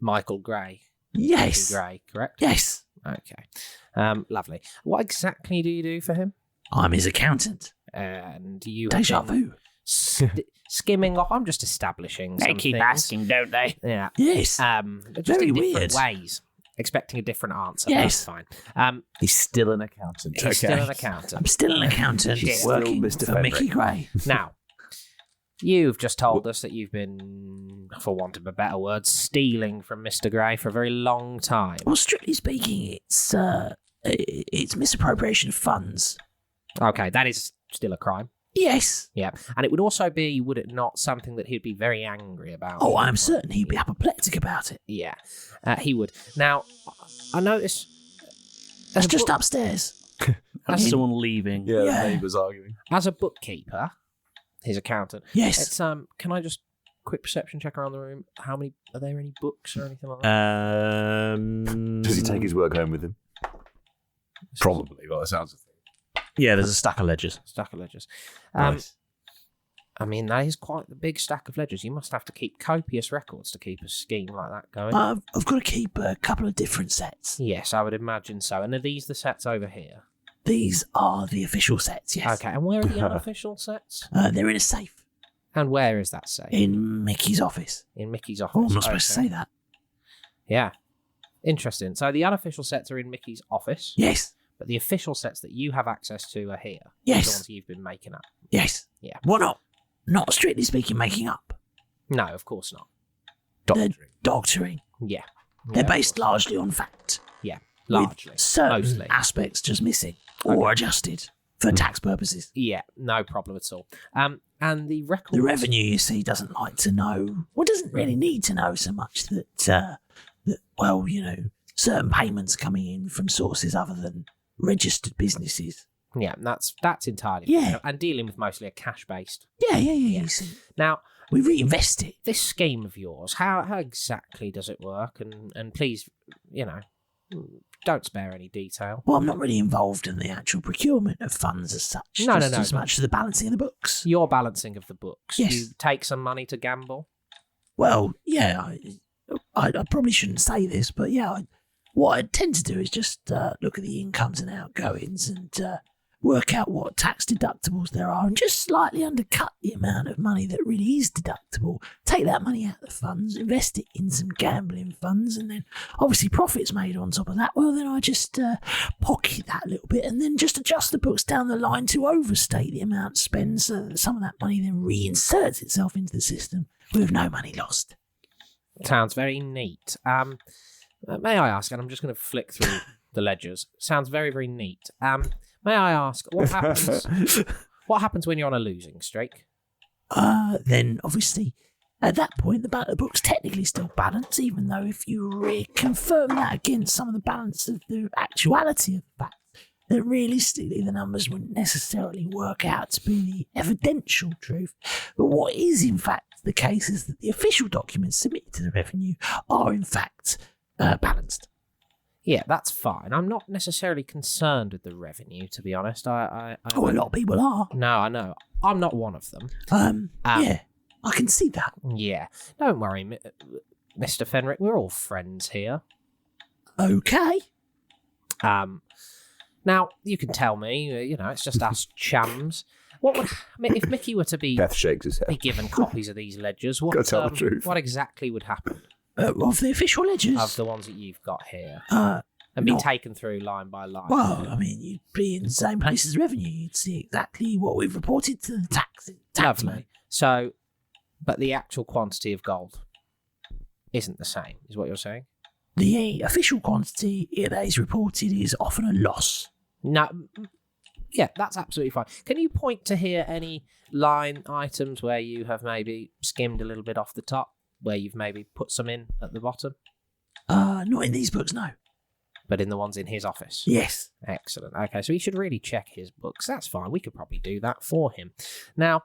Michael Gray. Yes. Gray, correct? Yes. Okay. Lovely. What exactly do you do for him? I'm his accountant. And you Deja have been vu. skimming off. I'm just establishing. They some keep things. asking, don't they? Yeah. Yes. Just Very in different weird. ways. Expecting a different answer. Yes. That's fine. He's still an accountant. He's still an accountant. I'm still an accountant She's working still Mr. for Fenric. Mickey Gray. Now, you've just told us that you've been, for want of a better word, stealing from Mr. Gray for a very long time. Well, strictly speaking, it's misappropriation of funds. Okay, that is still a crime. Yes. Yeah. And it would also be, would it not, something that he'd be very angry about? Oh, I'm certain he'd be apoplectic about it. Yeah, he would. Now, I notice... That's just upstairs. That's someone leaving. Yeah, Yeah. the neighbours arguing. As a bookkeeper, his accountant, Yes. it's can I just quick perception check around the room? Are there any books or anything like that? Does he take his work home with him? Probably, by the sounds of things. Yeah, there's a stack of ledgers. Stack of ledgers. Nice. I mean, that is quite the big stack of ledgers. You must have to keep copious records to keep a scheme like that going. I've got to keep a couple of different sets. Yes, I would imagine so. And are these the sets over here? These are the official sets, yes. Okay, and where are the unofficial sets? They're in a safe And where is that safe? in Mickey's office. In Mickey's office. Oh, I'm not supposed to Okay. say that. Yeah. Interesting. So the unofficial sets are in Mickey's office, Yes. but the official sets that you have access to are here. Yes. The ones you've been making up. Yes. Yeah. Well, not strictly speaking making up. No, of course not. They're doctoring. Yeah. They're Yeah, based of course. largely on fact. Yeah. Largely. With certain Mostly. aspects just missing or adjusted for tax purposes. Yeah, no problem at all. And the records... The revenue, you see, doesn't like to know, well, doesn't really need to know so much that well, certain payments coming in from sources other than registered businesses. Yeah, that's entirely Yeah. fair. And dealing with mostly a cash-based. Yeah. You see. Now, We reinvest it. this scheme of yours, how exactly does it work? And please, don't spare any detail. Well, I'm not really involved in the actual procurement of funds as such. No, just no, as no. much as the balancing of the books. Your balancing of the books. Yes. You take some money to gamble. Well, yeah, I probably shouldn't say this, but yeah, what I tend to do is just look at the incomes and outgoings and work out what tax deductibles there are and just slightly undercut the amount of money that really is deductible. Take that money out of the funds, invest it in some gambling funds, and then obviously profits made on top of that. Well, then I just pocket that a little bit and then just adjust the books down the line to overstate the amount spent so that some of that money then reinserts itself into the system with no money lost. Sounds very neat. May I ask, and I'm just going to flick through the ledgers. Sounds very, very neat. May I ask, what happens? What happens when you're on a losing streak? Then obviously, at that point, the book's technically still balanced, even though if you reconfirm that against some of the balance of the actuality of the fact, then realistically the numbers wouldn't necessarily work out to be the evidential truth. But what is in fact the case is that the official documents submitted to the revenue are in fact balanced. Yeah, that's fine. I'm not necessarily concerned with the revenue, to be honest. A lot of people are. No, I know. I'm not one of them. Yeah, I can see that. Yeah. Don't worry, Mr. Fenric. We're all friends here. Okay. Now, you can tell me, it's just us chums. What would if Mickey were to be, Beth shakes his head. be given copies of these ledgers? Gotta tell the truth. What exactly would happen? Of the official ledgers? Of the ones that you've got here. And be taken through line by line. Well, I mean, you'd be in the same place as revenue. You'd see exactly what we've reported to the tax Lovely. man. So, but the actual quantity of gold isn't the same, is what you're saying? The official quantity that is reported is often a loss. No, yeah, that's absolutely fine. Can you point to here any line items where you have maybe skimmed a little bit off the top, where you've maybe put some in at the bottom? Not in these books, no. But in the ones in his office? Yes. Excellent. Okay, so he should really check his books. That's fine. We could probably do that for him. Now,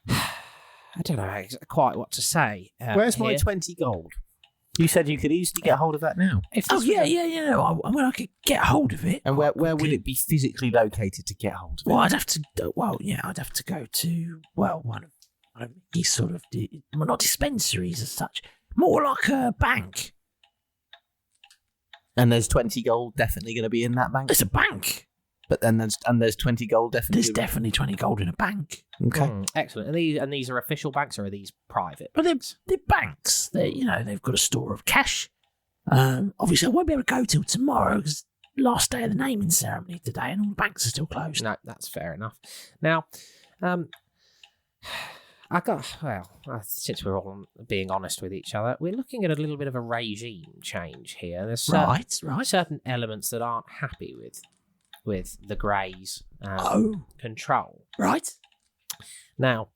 I don't know quite what to say. Where's my 20 gold? You said you could easily get hold of that now. No, I mean, I could get hold of it. And where would it be physically located to get hold of it? Well, I'd have to go to, one of these sort of, not dispensaries as such, more like a bank. And there's 20 gold definitely going to be in that bank? It's a bank. But then there's 20 gold definitely. There's definitely 20 gold in a bank. Okay. Excellent. And these are official banks, or are these private? Well, they're banks. They've got a store of cash. Obviously, I won't be able to go till tomorrow because last day of the naming ceremony today, and all the banks are still closed. No, that's fair enough. Now, since we're all being honest with each other, we're looking at a little bit of a regime change here. There's certain elements that aren't happy with the Greys' control. Right. Now,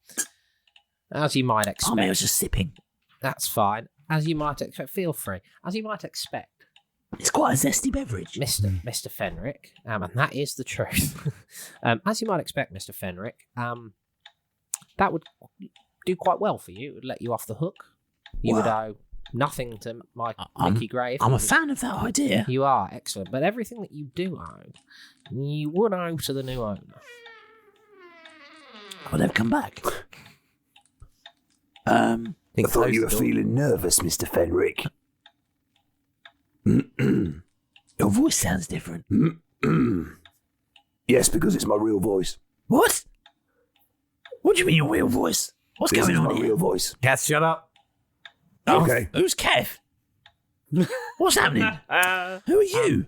as you might expect... I was just sipping. That's fine. As you might expect, feel free. As you might expect... It's quite a zesty beverage. Mr. Fenric, and that is the truth. As you might expect, Mr. Fenric, that would do quite well for you. It would let you off the hook. You would owe nothing to Mickey Gray. I'm a fan of that idea. You are, excellent. But everything that you do owe, you would owe to the new owner. Well, they've come back. I thought you were feeling nervous, Mr. Fenric. Your voice sounds different. Yes, because it's my real voice. What? What do you mean your real voice? What's going on my here? real voice. Cass, shut up. Okay. Who's Kev? What's happening? Who are you?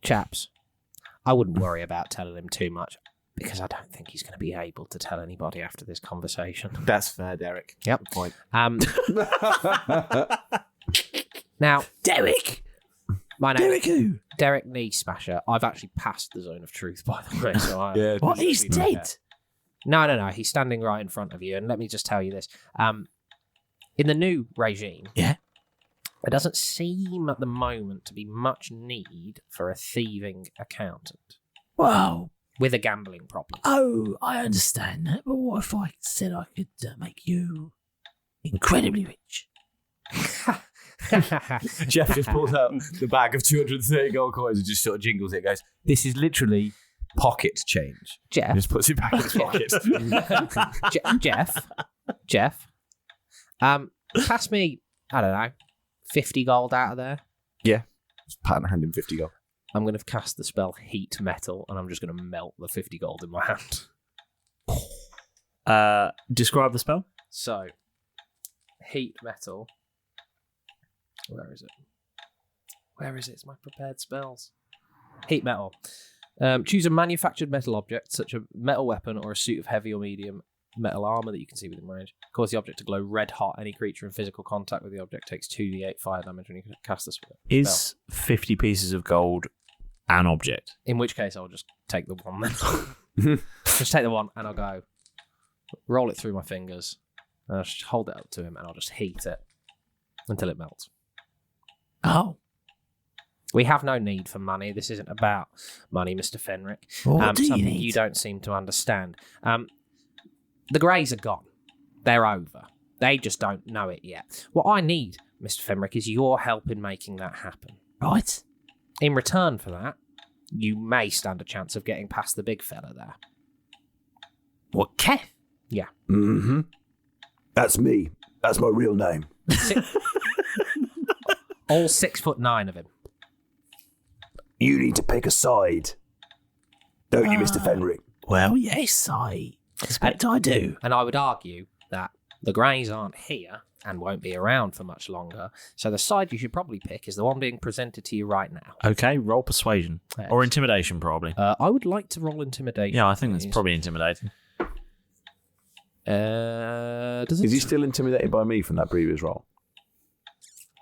Chaps, I wouldn't worry about telling him too much because I don't think he's going to be able to tell anybody after this conversation. That's fair, Derek. Yep. Good point. Now, Derek. my name Derek who? Derek Knee Smasher. I've actually passed the zone of truth, by the way. So What? He's dead. No. He's standing right in front of you. And let me just tell you this. In the new regime, Yeah. there doesn't seem at the moment to be much need for a thieving accountant Well, with a gambling problem. oh, I understand that. But what if I said I could make you incredibly rich? Jeff just pulls out the bag of 230 gold coins and just sort of jingles it. Goes, "This is literally pocket change." Jeff, And just puts it back in his pocket. Jeff, pass me, I don't know, 50 gold out of there. Yeah. Just pat and hand him 50 gold. I'm going to cast the spell Heat Metal, and I'm just going to melt the 50 gold in my hand. Describe the spell. So, Heat Metal. Where is it? It's my prepared spells. Heat Metal. Choose a manufactured metal object, such a metal weapon or a suit of heavy or medium metal armor that you can see within range. Cause the object to glow red hot. Any creature in physical contact with the object takes 2d8 fire damage when you cast the spell. Is 50 pieces of gold an object? In which case, I'll just take the one then. Just take the one, and I'll go roll it through my fingers, and I'll just hold it up to him, and I'll just heat it until it melts. Oh. We have no need for money. This isn't about money, Mr. Fenric. What do you something need? you don't seem to understand. The Greys are gone. They're over. They just don't know it yet. What I need, Mr. Fenric, is your help in making that happen. Right. In return for that, you may stand a chance of getting past the big fella there. What, Kev? Yeah. Mm-hmm. That's me. That's my real name. All 6'9" of him. You need to pick a side. Don't you, Mr. Fenric? Well, yes, I expect I do. And I would argue that the Greys aren't here and won't be around for much longer, so the side you should probably pick is the one being presented to you right now. Okay, roll persuasion. Or intimidation, probably. I would like to roll intimidation. Yeah, I think that's please. probably intimidating. Is Is he still intimidated by me from that previous roll?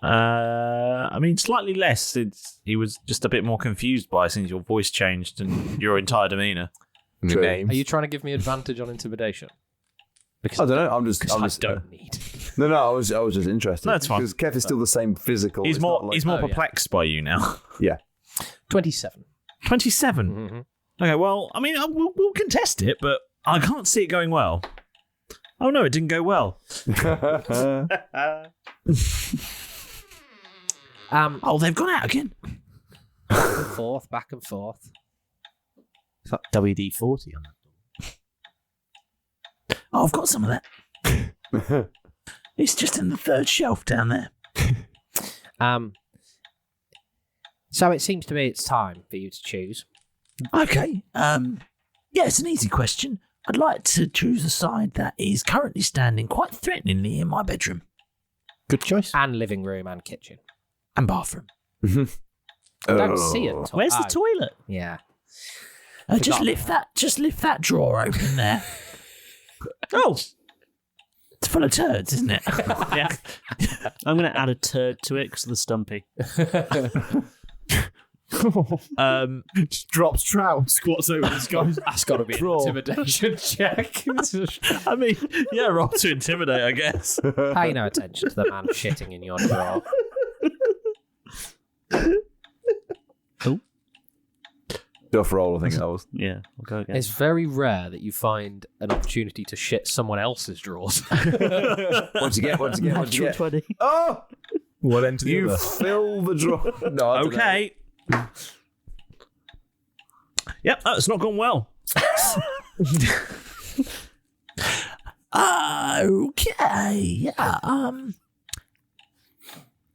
I mean, slightly less since he was just a bit more confused by since your voice changed and your entire demeanour. Your name. Are you trying to give me advantage on intimidation? Because I don't know. I'm just. I don't need. No, I was just interested. No, that's fine. Because Kev is still the same physical. He's it's more not like- he's more perplexed by you now. Yeah. 27. 27? Mm-hmm. Okay, well, I mean, we'll contest it, but I can't see it going well. Oh, no, it didn't go well. Oh, they've gone out again. Back and forth. It's like WD-40 on that. Oh, I've got some of that. It's just in the third shelf down there. So it seems to me it's time for you to choose. Okay. Yeah, it's an easy question. I'd like to choose a side that is currently standing quite threateningly in my bedroom. Good choice. And living room and kitchen. And bathroom. I don't see it. Where's the toilet? Yeah. Just lift that drawer open there. Oh, it's full of turds, isn't it? Yeah. I'm going to add a turd to it because of the stumpy. Just drops trout, squats over this guy. That's got to be an intimidation check. I mean, yeah, roll to intimidate, I guess. Pay no attention to the man shitting in your drawer. Duff roll, I think that was. Yeah, we'll go again. It's very rare that you find an opportunity to shit someone else's drawers. Once you get. Natural 20. Oh! What end to the You other? fill the drawer. No, I don't know. Okay. Yep, that's not gone well. Okay. Yeah.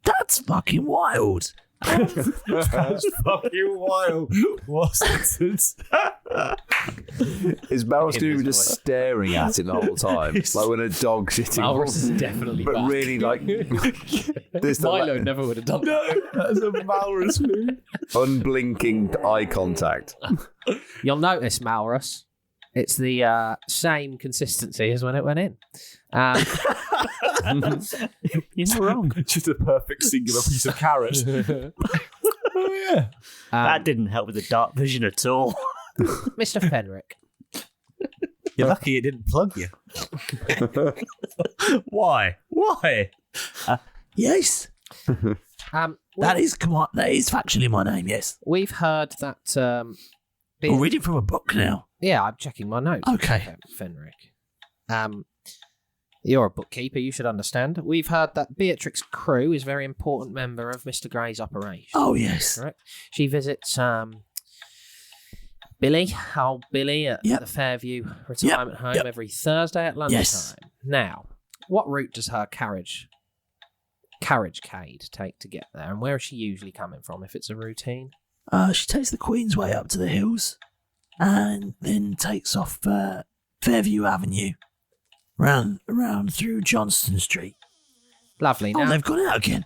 That's fucking wild. That's fucking wild. What's it? Is Malrus going to be just staring at it the whole time? Like when a dog shitting. Malrus is definitely But back. really, like. this Milo never would have done that. That's a Malrus move. unblinking eye contact. You'll notice, Malrus, it's the same consistency as when it went in. You're not wrong. Just a perfect singular piece of carrot. Oh, yeah. That didn't help with the dark vision at all. Mr. Fenric, You're lucky it didn't plug you. Why? Yes. That is factually my name. Yes. we've heard that. We're reading from a book now. Yeah, I'm checking my notes. Okay. Fenric. You're a bookkeeper, you should understand. We've heard that Beatrix Crew is a very important member of Mr. Gray's operation. Oh yes. Correct. She visits Billy at the Fairview retirement home every Thursday at lunchtime. Yes. Now, what route does her carriagecade take to get there, and where is she usually coming from if it's a routine? She takes the Queen's Way up to the hills, and then takes off Fairview Avenue, round through Johnston Street. Lovely. Oh, Now, they've gone out again.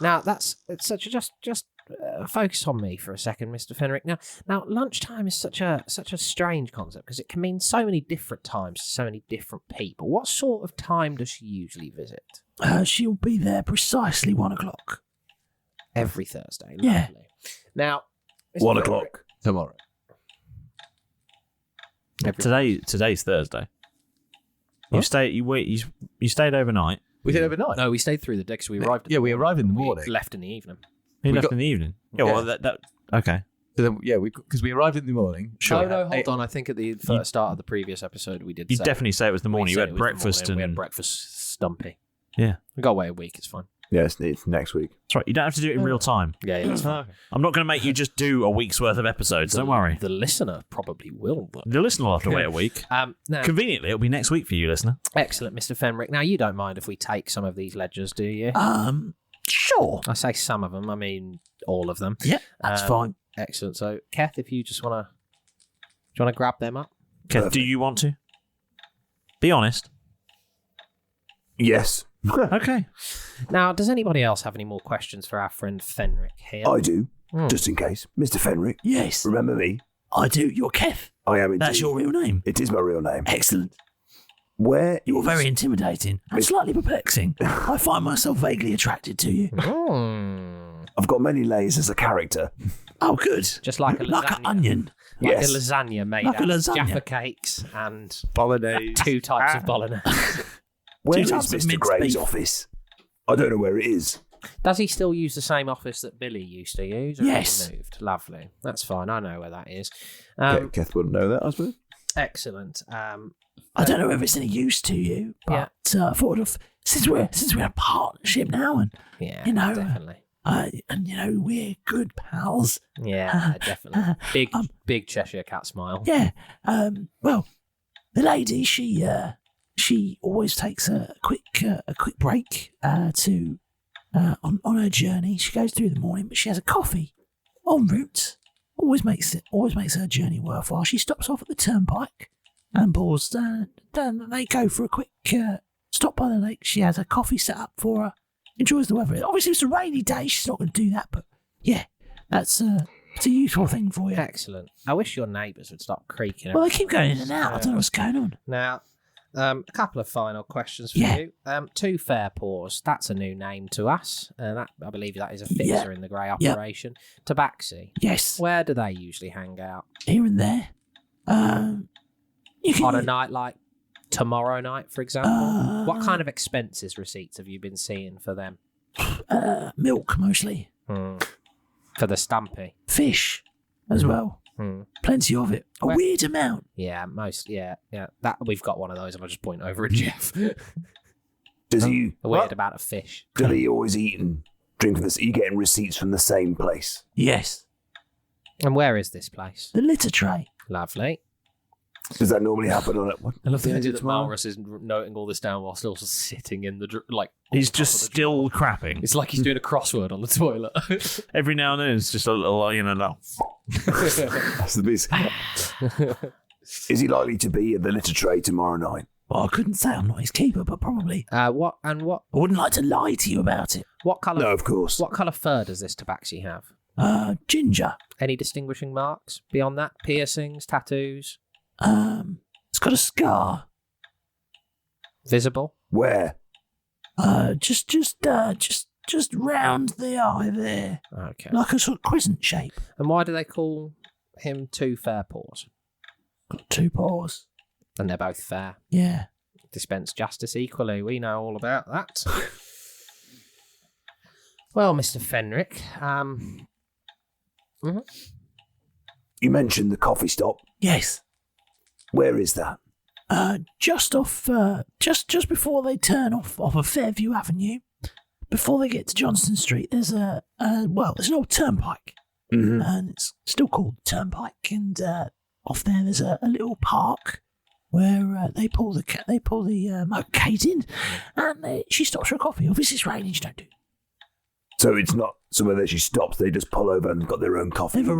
now that's it's such a just focus on me for a second, Mr. Fenrick. Now, lunchtime is such a strange concept because it can mean so many different times to so many different people. What sort of time does she usually visit? She'll be there precisely 1 o'clock. Every Thursday. Yeah. Lovely. Now, Mr. 1 Fenrick- o'clock tomorrow. Today's Thursday. You stayed overnight. We did overnight. No, we stayed through the day because we arrived. Yeah, we arrived in the morning. We left in the evening. You We left got- in the evening. Yeah, well, that okay. So then, yeah, because we arrived in the morning. Oh, no, hold on. I think at the first start of the previous episode we did. You say definitely say it was the morning. we You said had it was the breakfast morning. We had and breakfast stumpy. yeah, We got away a week. It's fine. Yeah, it's next week. that's right. You don't have to do it in real time. Yeah, that's fine. I'm not going to make you just do a week's worth of episodes. Don't worry. The listener probably will. But... The listener will have to wait a week. Now, Conveniently, it'll be next week for you, listener. excellent, Mr. Fenrick. Now, you don't mind if we take some of these ledgers, do you? Sure. I say some of them. I mean all of them. Yeah, that's fine. Excellent. So, Kath, if you just do you want to grab them up? Kev, do you want to? Be honest. Yes, Okay. Now, does anybody else have any more questions for our friend Fenrick here? I do. Just in case, Mr. Fenrick. Yes, Remember me? I do. You're Kev. I am. Indeed. That's your real name. It is my real name. Excellent. Where You're is- very intimidating and slightly perplexing. I find myself vaguely attracted to you. I've got many layers as a character. Oh, good. Just like a lasagna. Like an onion. Like Yes. a lasagna made Like a out of lasagna. Jaffa cakes and Bolognese. 2 types of bolognese. Where is types of Mr. minced Gray's beef. office? I don't know where it is. Does he still use the same office that Billy used to use? Or Yes. has he moved? Lovely. That's fine. I know where that is. Kath wouldn't know that, I suppose. Excellent. I don't know if it's any use to you, but I thought of since we're in a partnership now, and Yeah, you know, definitely. and you know we're good pals. Yeah, definitely. Big Cheshire cat smile. Yeah. Well, the lady she always takes a quick break to on her journey. She goes through the morning, but she has a coffee en route. Always makes her journey worthwhile. She stops off at the turnpike and pours. Then they go for a quick stop by the lake. She has a coffee set up for her. Enjoys the weather. Obviously, it's a rainy day. She's not going to do that, but yeah, it's a useful thing for you. Excellent. I wish your neighbours would stop creaking. Well, they keep going in and out. I don't know what's going on. Now, a couple of final questions for you. 2 Fair Paws. That's a new name to us. That I believe that is a fixer in the Grey operation. Tabaxi. Yes. Where do they usually hang out? Here and there. You can On a night like tomorrow night, for example? What kind of expenses receipts have you been seeing for them? milk mostly. For the Stumpy. Fish as well. Plenty of it. A weird amount. Yeah, that we've got one of those, and I'll just point over at Jeff. Does he? A weird amount of fish. Do he always eat and drink from this? Are you getting receipts from the same place? Yes. And where is this place? The litter tray. Lovely. Does that normally happen on it? I love the idea that Malrus is noting all this down while still sitting in the He's just still crapping. It's like he's doing a crossword on the toilet. Every now and then, it's just a little, That's the best. Is he likely to be at the litter tray tomorrow night? Well, I couldn't say I'm not his keeper, but probably. What? I wouldn't like to lie to you about it. What colour? No, of course. What colour fur does this tabaxi have? Ginger. Any distinguishing marks beyond that? Piercings, tattoos? It's got a scar. Visible? Where? Just round the eye there. Okay. Like a sort of crescent shape. And why do they call him 2 Fair Paws? Got 2 paws. And they're both fair. Yeah. Dispense justice equally. We know all about that. Well, Mr. Fenrick, You mentioned the coffee stop. Yes. Where is that? Just off, just before they turn off of Fairview Avenue, before they get to Johnston Street, there's there's an old turnpike, and it's still called Turnpike. And off there, there's a little park where they pull the motorcade in, and she stops for a coffee. Obviously, it's raining. She don't do. So it's not somewhere that she stops. They just pull over and got their own coffee. They'll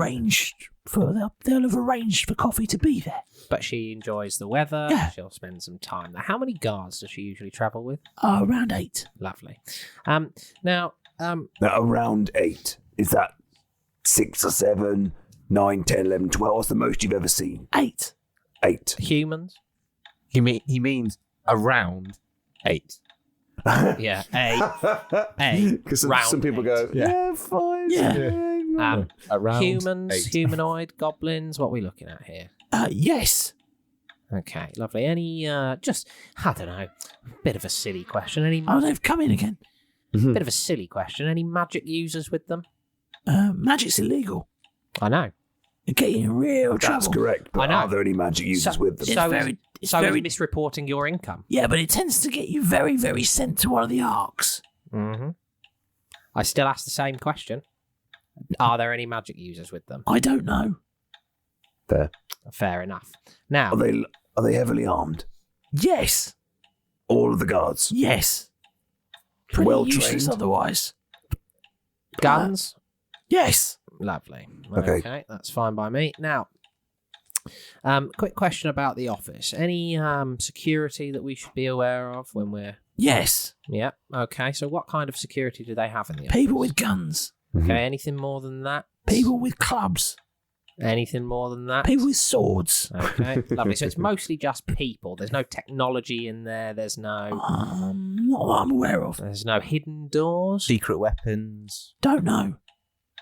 have arranged for coffee to be there. but she enjoys the weather. Yeah. She'll spend some time there. How many guards does she usually travel with? Around 8. Lovely. Now, around 8. Is that 6 or 7, 9, 10, 11, 12. What's the most you've ever seen? 8. 8. Humans? He means around 8. Yeah, 8. Because Round some people 8. go, yeah, 5. Yeah. Around Humans, 8. humanoid, goblins. What are we looking at here? Yes. Okay, lovely. Any, just, I don't know, bit of a silly question. Any Oh, they've come in again. bit of a silly question. Any magic users with them? Magic's illegal. I know. You're getting in real trouble. That's correct. But I know. are there any magic users with them? It's So very- is misreporting your income. Yeah, but it tends to get you very, very sent to one of the arcs. Mm-hmm. I still ask the same question. Are there any magic users with them? I don't know. Fair. Fair enough. Now, Are they heavily armed? Yes. All of the guards? Yes. Pretty Well useless trained? otherwise. guns? Yes. Lovely. Okay. That's fine by me. Now, quick question about the office. Any security that we should be aware of when we're... Yes. Yeah, okay. So what kind of security do they have in the office? People with guns. Okay, anything more than that? People with clubs. Anything more than that? People with swords. Okay, lovely. So it's mostly just people. There's no technology in there. There's no... Not that I'm aware of. There's no hidden doors. Secret weapons. Don't know.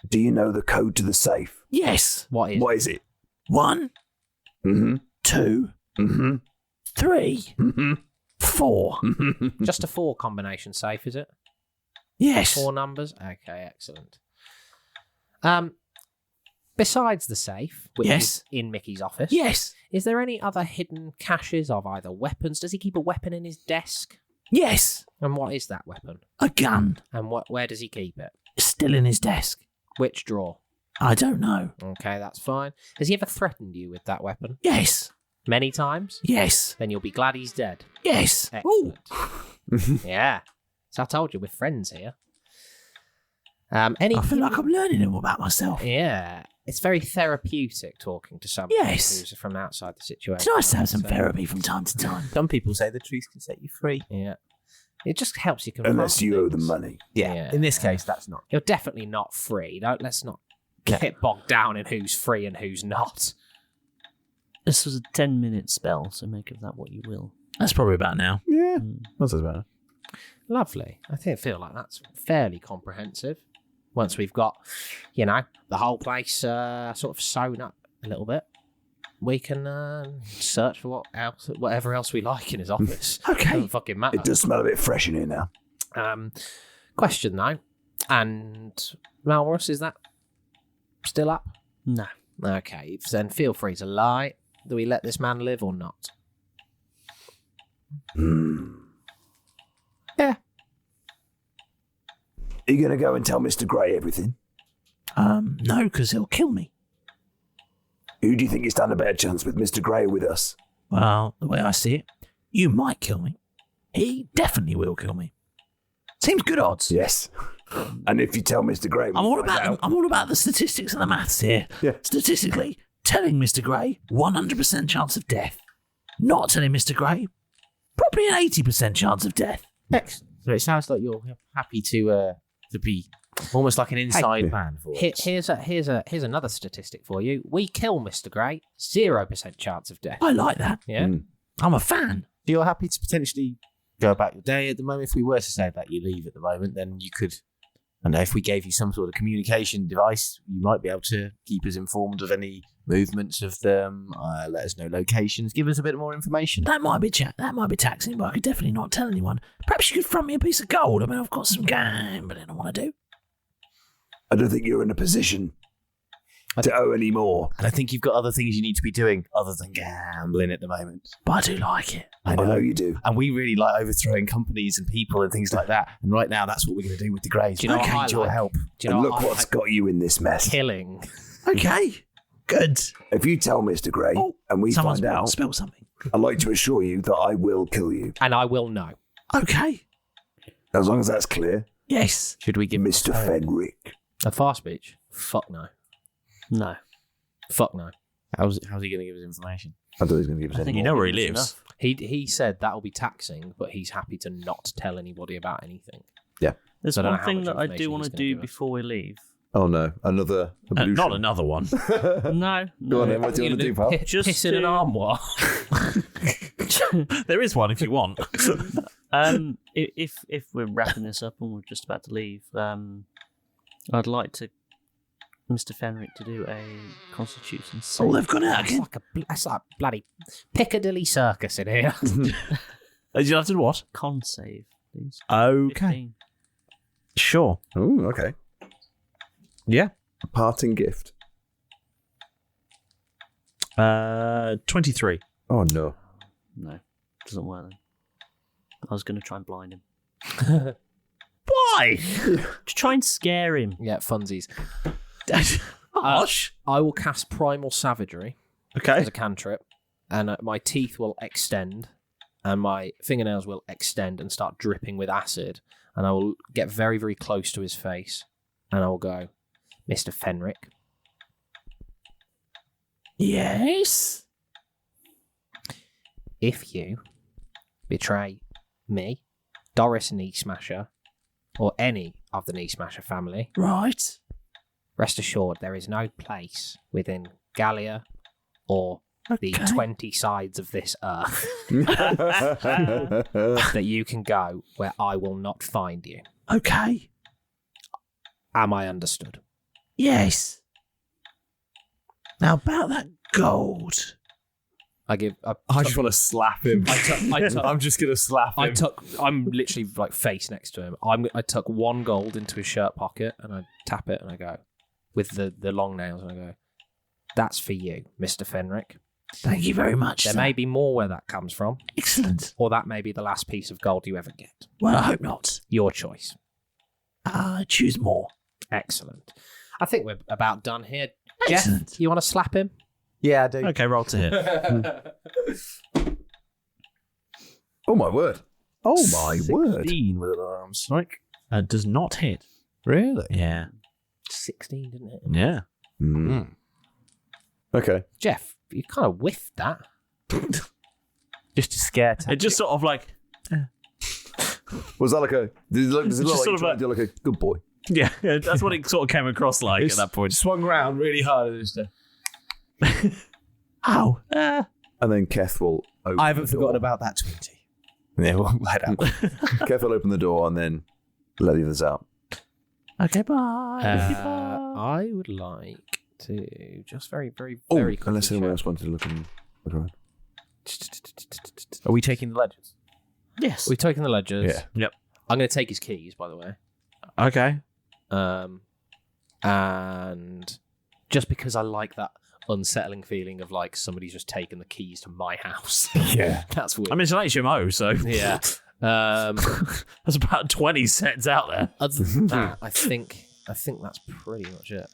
Do you know the code to the safe? Yes. What is What is it? 1, Mm-hmm. 2, Mm-hmm. 3, Mm-hmm. 4. Just a 4 combination safe, is it? Yes. 4 numbers? Okay, excellent. Besides the safe, which Yes. is in Mickey's office, Yes. is there any other hidden caches of either weapons? Does he keep a weapon in his desk? Yes. And what is that weapon? A gun. And where does he keep it? Still in his desk. Which drawer? I don't know. Okay, that's fine. Has he ever threatened you with that weapon? Yes. Many times? Yes. Then you'll be glad he's dead. Yes. Excellent. Yeah. So I told you, we're friends here. Any I feel like I'm learning all about myself. Yeah. It's very therapeutic talking to someone Yes. who's from outside the situation. It's nice to have some So, therapy from time to time. Some people say the truth can set you free. Yeah. It just helps you confront Unless you owe them things. money. Yeah. Yeah. In this case, that's not. You're definitely not free. Let's not get bogged down in who's free and who's not. This was a 10-minute spell, so make of that what you will. That's probably about now. Yeah. That's about it. Lovely. I feel like that's fairly comprehensive. Once we've got, the whole place sort of sewn up a little bit, we can search for whatever else we like in his office. Okay. Doesn't fucking matter. It does smell a bit fresh in here now. Question though, and Malrus, is that still up? No. Okay, then feel free to lie. Do we let this man live or not? Yeah. Are you going to go and tell Mr. Grey everything? No, because he'll kill me. Who do you think you stand a better chance with, Mr. Grey or with us? Well, the way I see it, you might kill me. He definitely will kill me. Seems good odds. Yes. And if you tell Mr. Grey, I'm all about the statistics and the maths here. Yeah. Statistically, telling Mr. Grey, 100% chance of death. Not telling Mr. Grey, probably an 80% chance of death. Excellent. So it sounds like you're happy to be almost like an inside man for us. Here's another statistic for you. We kill Mr. Grey, 0% chance of death. I like that. Yeah. I'm a fan. So you're happy to potentially go about your day at the moment. If we were to say that you leave at the moment, then you could. And if we gave you some sort of communication device, you might be able to keep us informed of any movements of them, let us know locations, give us a bit more information. That might be taxing, but I could definitely not tell anyone. Perhaps you could front me a piece of gold. I mean, I've got some gambling I want to do. I don't think you're in a position to owe any more. And I think you've got other things you need to be doing other than gambling at the moment. But I do like it. I know you do. And we really like overthrowing companies and people and things like that. And right now, that's what we're going to do with the Greys. Do you know We what I need your like? help. Do you know And what look I what's like? got you in this mess. Killing. Okay, good. If you tell Mr. Grey and we Someone's find out, spell something. I'd like to assure you that I will kill you. And I will know. Okay, As long as that's clear. yes. Should we give Mr. Fenric. A fast speech? Fuck no. No. Fuck no. How's he going to give us information? I thought he was going to give us I any think You more. know where he that's lives. enough. He said that'll be taxing, but he's happy to not tell anybody about anything. There's So I don't know one how thing much that I information do want he's to gonna do give us. before we leave. Oh no, another ablution. Not another one. No. Go on then, what do you want to do, pal? Just piss in an armoire. There is one if you want. If we're wrapping this up and we're just about to leave, I'd like to Mr. Fenric to do a Constitution save. Oh, they've gone out again. That's like bloody Piccadilly Circus in here. You have to do what? Con save, please. Okay. 15. Sure. Oh, okay. Yeah. A parting gift. 23. Oh no. No, doesn't work then. I was going to try and blind him. Why? To try and scare him. Yeah, funsies. Gosh. I will cast Primal Savagery Okay. as a cantrip, and my teeth will extend, and my fingernails will extend and start dripping with acid, and I will get very, very close to his face, and I will go, Mr. Fenric. Yes. If you betray me, Doris Knee Smasher, or any of the Knee Smasher family, Right. rest assured there is no place within Gallia or the 20 sides of this earth that you can go where I will not find you. Okay. Am I understood? Yes. Now about that gold. I just want to slap him. I'm just going to slap him. I'm literally like face next to him. I took one gold into his shirt pocket and I tap it and I go, with the long nails, and I go, that's for you, Mr. Fenric. Thank you very much. There sir. may be more where that comes from. Excellent. Or that may be the last piece of gold you ever get. Well, I hope not. Your choice. Choose more. Excellent. I think we're about done here. Excellent. Jeff, you want to slap him? Yeah, I do. Okay, roll to hit. Oh my word. Oh my word. 16 with an arm strike. Does not hit. Really? Yeah. 16, didn't it? Yeah. Mm. Okay. Jeff, you kind of whiffed that. Just a scare tactic. It just sort of like... Was that like a... Does it look Just like sort you of trying to do like a good boy? Yeah, that's what it sort of came across like at that point. Swung round really hard at this day. Oh. And then Keth will open I haven't the door. forgotten about that 20. Yeah, we'll head out. Keth will open the door and then let the others out. Okay, bye. I would like to just very, very, very quickly Unless anyone check. else wanted to look around. Are we taking the legends? Yes. We've taken the ledgers. Yeah. Yep. I'm going to take his keys, by the way. Okay. And just because I like that unsettling feeling of like somebody's just taken the keys to my house. Yeah. That's weird. I mean, it's an HMO, so... yeah. There's about 20 sets out there. Other than that, I think that's pretty much it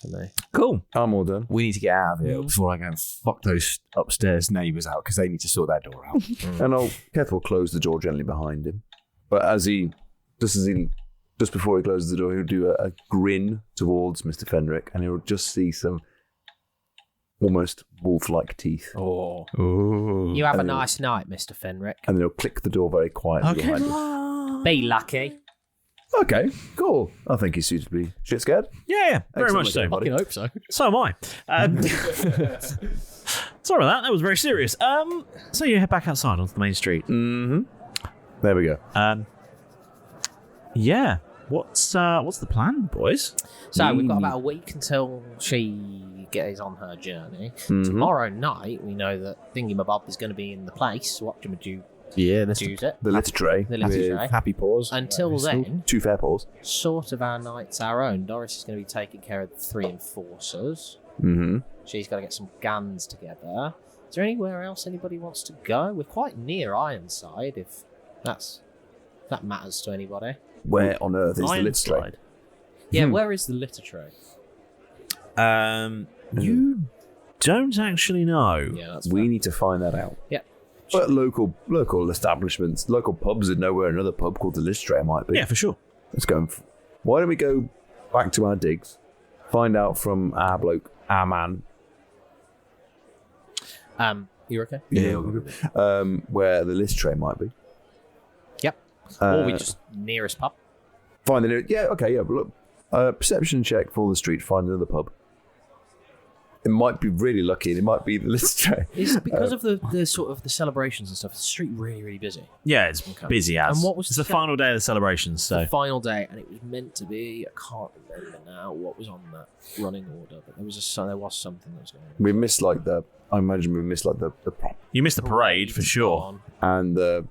for me. Cool. I'm all done. We need to get out of here before I go and fuck those upstairs neighbours out because they need to sort that door out. And Keth will close the door gently behind him. But just before he closes the door, he'll do a grin towards Mr. Fenric, and he'll just see some almost wolf-like teeth. Oh. Ooh. You have a And then- nice night, Mr. Fenric. And then he'll click the door very quietly Okay, behind him. bye. Be lucky. Okay, cool. I think he's suitably shit scared. Yeah, very much so. Excellent, Fucking hope so. So am I. Sorry about that. That was very serious. So you head back outside onto the main street. Mm-hmm. There we go. Yeah. What's the plan, boys? So we've got about a week until she gets on her journey. Mhm. Tomorrow night, we know that Thingy-Mabob is going to be in the place. What do you Yeah, that's choose it? The litter tray. The litter with tray. happy paws. Until then, 2 fair paws. sort of our night's our own. Doris is going to be taking care of the 3 enforcers. Mm-hmm. She's got to get some guns together. Is there anywhere else anybody wants to go? We're quite near Ironside, if that matters to anybody. Where on earth is the litter tray? Ironside. Yeah, where is the litter tray? You don't actually know. Yeah, that's We need to find that out. Yeah. But local establishments, local pubs would know where another pub called the litter tray might be. Yeah, for sure. Let's go. Why don't we go back to our digs, find out from our bloke, our man, You okay? where the litter tray might be. Yep. Or we just nearest pub. Find the yeah, okay, yeah. But look, Perception check for the street, find another pub. It might be really lucky, and it might be the list tray. Is because of the sort of the celebrations and stuff, is the street really, really busy? Yeah, it's busy as. And what was it's the final day of the celebrations, so. The final day, and it was meant to be, I can't remember now what was on that running order, but there was something that was going on. We missed the prop. You missed the parade for sure. And the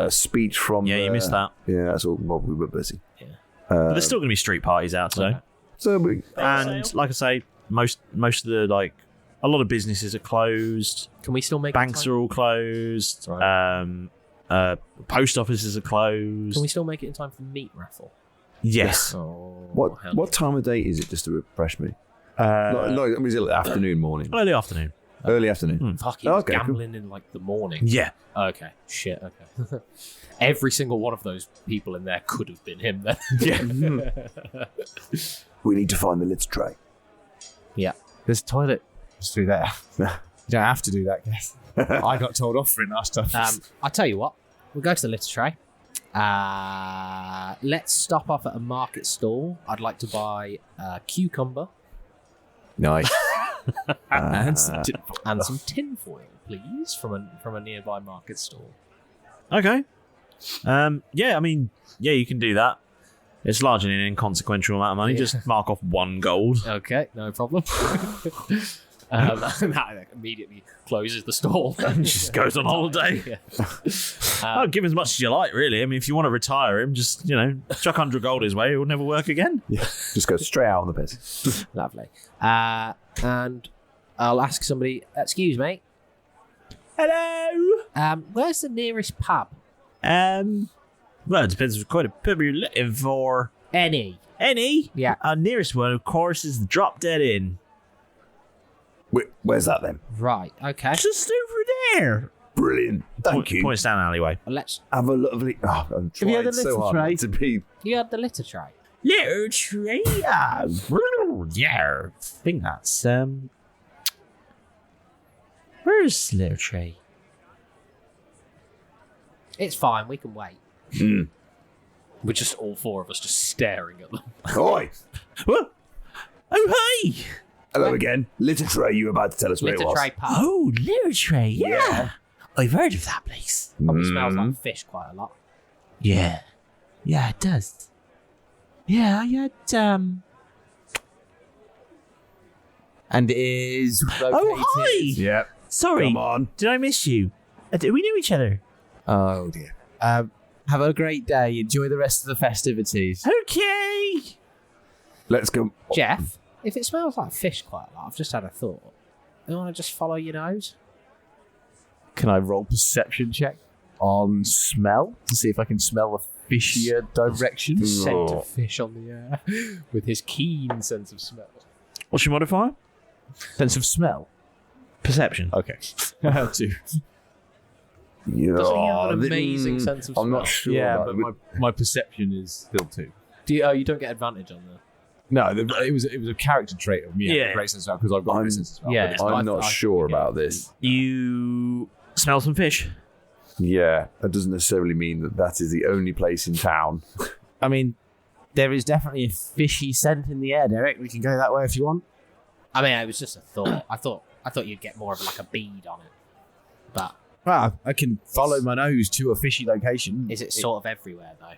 speech from you missed that. Yeah, that's all. Well, we were busy. Yeah. But there's still going to be street parties out today. Okay. So like I say, most of the a lot of businesses are closed. Can we still make banks are all closed? Right. Post offices are closed. Can we still make it in time for the meat raffle? Yes. Oh, what time of day is it? Just to refresh me. Is it afternoon, morning? Early afternoon. Early afternoon. Fuck, he was gambling in the morning. Yeah. Okay. Shit. Okay. Every single one of those people in there could have been him then. Yeah. We need to find the lids tray. Yeah. There's a toilet just through there. You don't have to do that, guys. I got told off for it last time. I'll tell you what. We'll go to the litter tray. Let's stop off at a market stall. I'd like to buy a cucumber. Nice. and some tinfoil, please, from a nearby market stall. Okay. You can do that. It's largely an inconsequential amount of money. Yeah. Just mark off 1 gold. Okay, no problem. That immediately closes the stall. And just goes on holiday. Yeah. Give him as much as you like, really. I mean, if you want to retire him, just, chuck 100 gold his way. He'll never work again. Yeah. Just go straight out on the piss. Lovely. And I'll ask somebody, excuse me. Hello? Where's the nearest pub? Well, it depends what kind of pub you're looking for. Any? Yeah. Our nearest one, of course, is the Drop Dead Inn. Where's that then? Right, okay. Just over there. Brilliant. Thank you. Point us down alleyway. Well, let's have a lovely... Oh, I'm trying you had the so hard tray? not to be... You had the litter tray? Litter tray? Yeah. I think that's... Where's the litter tray? It's fine, we can wait. Mm. We're just all 4 of us just staring at them. Oi! What? Oh, hey! Hello again. Litter tray, you were about to tell us where it Litter was. tray pub. Oh, litter tray, yeah. I've heard of that place. Probably smells like fish quite a lot. Yeah. Yeah, it does. Yeah, I had, And it is located... Oh, hi! Yep. Sorry. Come on. Did I miss you? We knew each other. Oh, dear. Have a great day. Enjoy the rest of the festivities. Okay. Let's go. Jeff, if it smells like fish quite a lot, I've just had a thought. You want to just follow your nose? Can I roll perception check on smell to see if I can smell a fishier direction? Scent of fish on the air with his keen sense of smell. What's your modifier? Sense of smell? Perception. Okay. 2. Doesn't he have an amazing sense of smell? I'm not sure. Yeah, about but my perception is still 2. You don't get advantage on that. No, it was a character trait of me. Yeah. Great sense of smell because I've got great sense of smell. Yeah. I'm not sure about this. You smell some fish. Yeah, that doesn't necessarily mean that is the only place in town. I mean, there is definitely a fishy scent in the air, Derek. We can go that way if you want. I mean, it was just a thought. I thought you'd get more of like a bead on it. But Well, I can follow my nose to a fishy location. is it sort of everywhere though?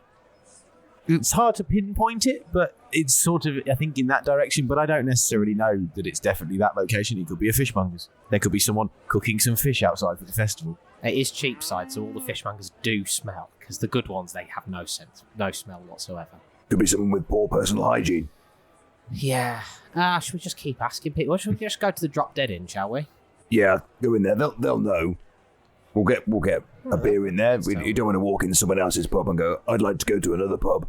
It's hard to pinpoint it, but it's sort of, I think, in that direction. But I don't necessarily know that it's definitely that location. It could be a fishmonger's. There could be someone cooking some fish outside for the festival. It is Cheapside, so all the fishmongers do smell. Because the good ones, they have no smell whatsoever. Could be someone with poor personal hygiene. Yeah. Should we just keep asking people? Should we just go to the Drop Dead Inn, shall we? Yeah, go in there. They'll know. We'll get a beer in there. You don't want to walk into someone else's pub and go, I'd like to go to another pub.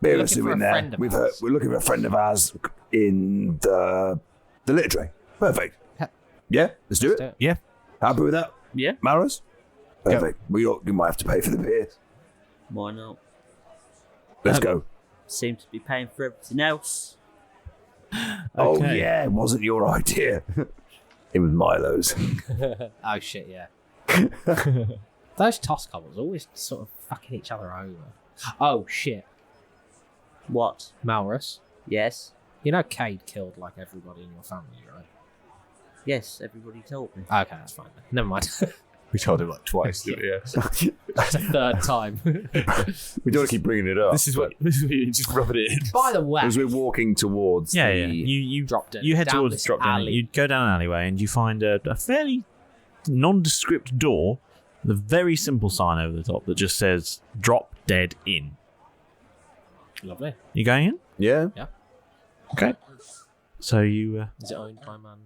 Beer us in there. We're looking for a friend of ours in the litter tray. Perfect. Yeah, let's do it. Yeah. Happy with that? Yeah. Maris? Perfect. You might have to pay for the beer. Why not? Let's go. Seem to be paying for everything else. Oh, yeah. It wasn't your idea. It was Milo's. Oh, shit, yeah. Those toss cobbles always sort of fucking each other over. Oh, shit. What? Malrus, Yes. you know Cade killed like everybody in your family, right? Yes, everybody told me. Okay, that's fine then. Never mind. We told him like twice, didn't we? Yeah. It's the third time. We don't keep bringing it up. This is what you just rub it in. By the way, As we're walking towards Yeah, the... yeah. You dropped it. You head down towards this drop down. alley. You go down an alleyway and you find a fairly nondescript door with a very simple sign over the top that just says "Drop Dead Inn." Lovely. You going in? Yeah. Okay. So you Is it owned by a man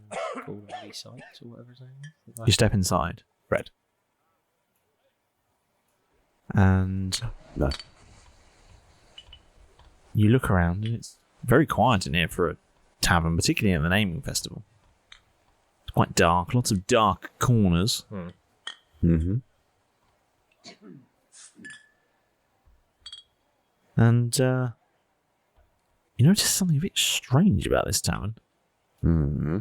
called Lee Sykes or whatever his name is? you step inside, Red. and No. you look around and it's very quiet in here for a tavern, particularly at the naming festival. It's quite dark, lots of dark corners. Mm-hmm. And you notice something a bit strange about this tavern. Mm-hmm.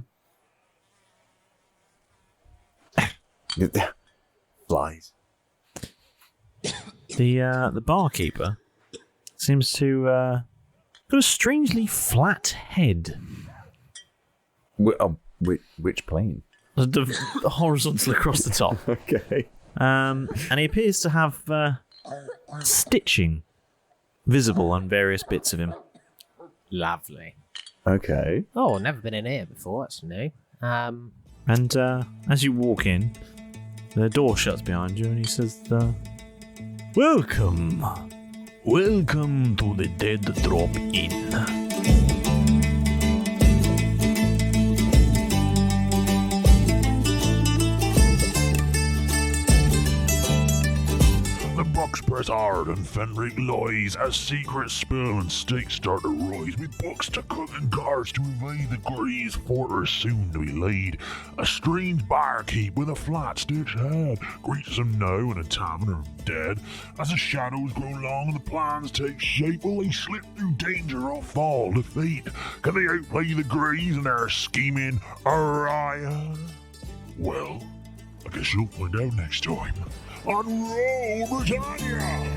Flies. The barkeeper seems to got a strangely flat head. Which plane? The horizontal across the top. Okay. And he appears to have stitching visible on various bits of him. Lovely. Okay. Oh, never been in here before. That's new. And as you walk in, the door shuts behind you and he says, Welcome. Welcome to the Dead Drop Inn. The bucks press hard and Fenric lies as secret spell and stakes start to rise, with books to cook and guards to evade the grease fortress soon to be laid. A strange barkeep with a flat stitched head greets them now in a tavern are dead. As the shadows grow long and the plans take shape, will they slip through danger or fall to fate? Can they outplay the grease in their scheming Araya? Well, I guess you'll find out next time on Roll Britannia!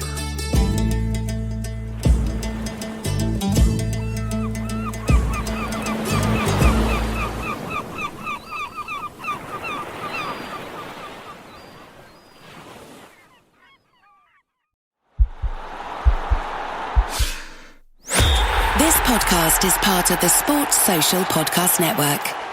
This podcast is part of the Sports Social Podcast Network.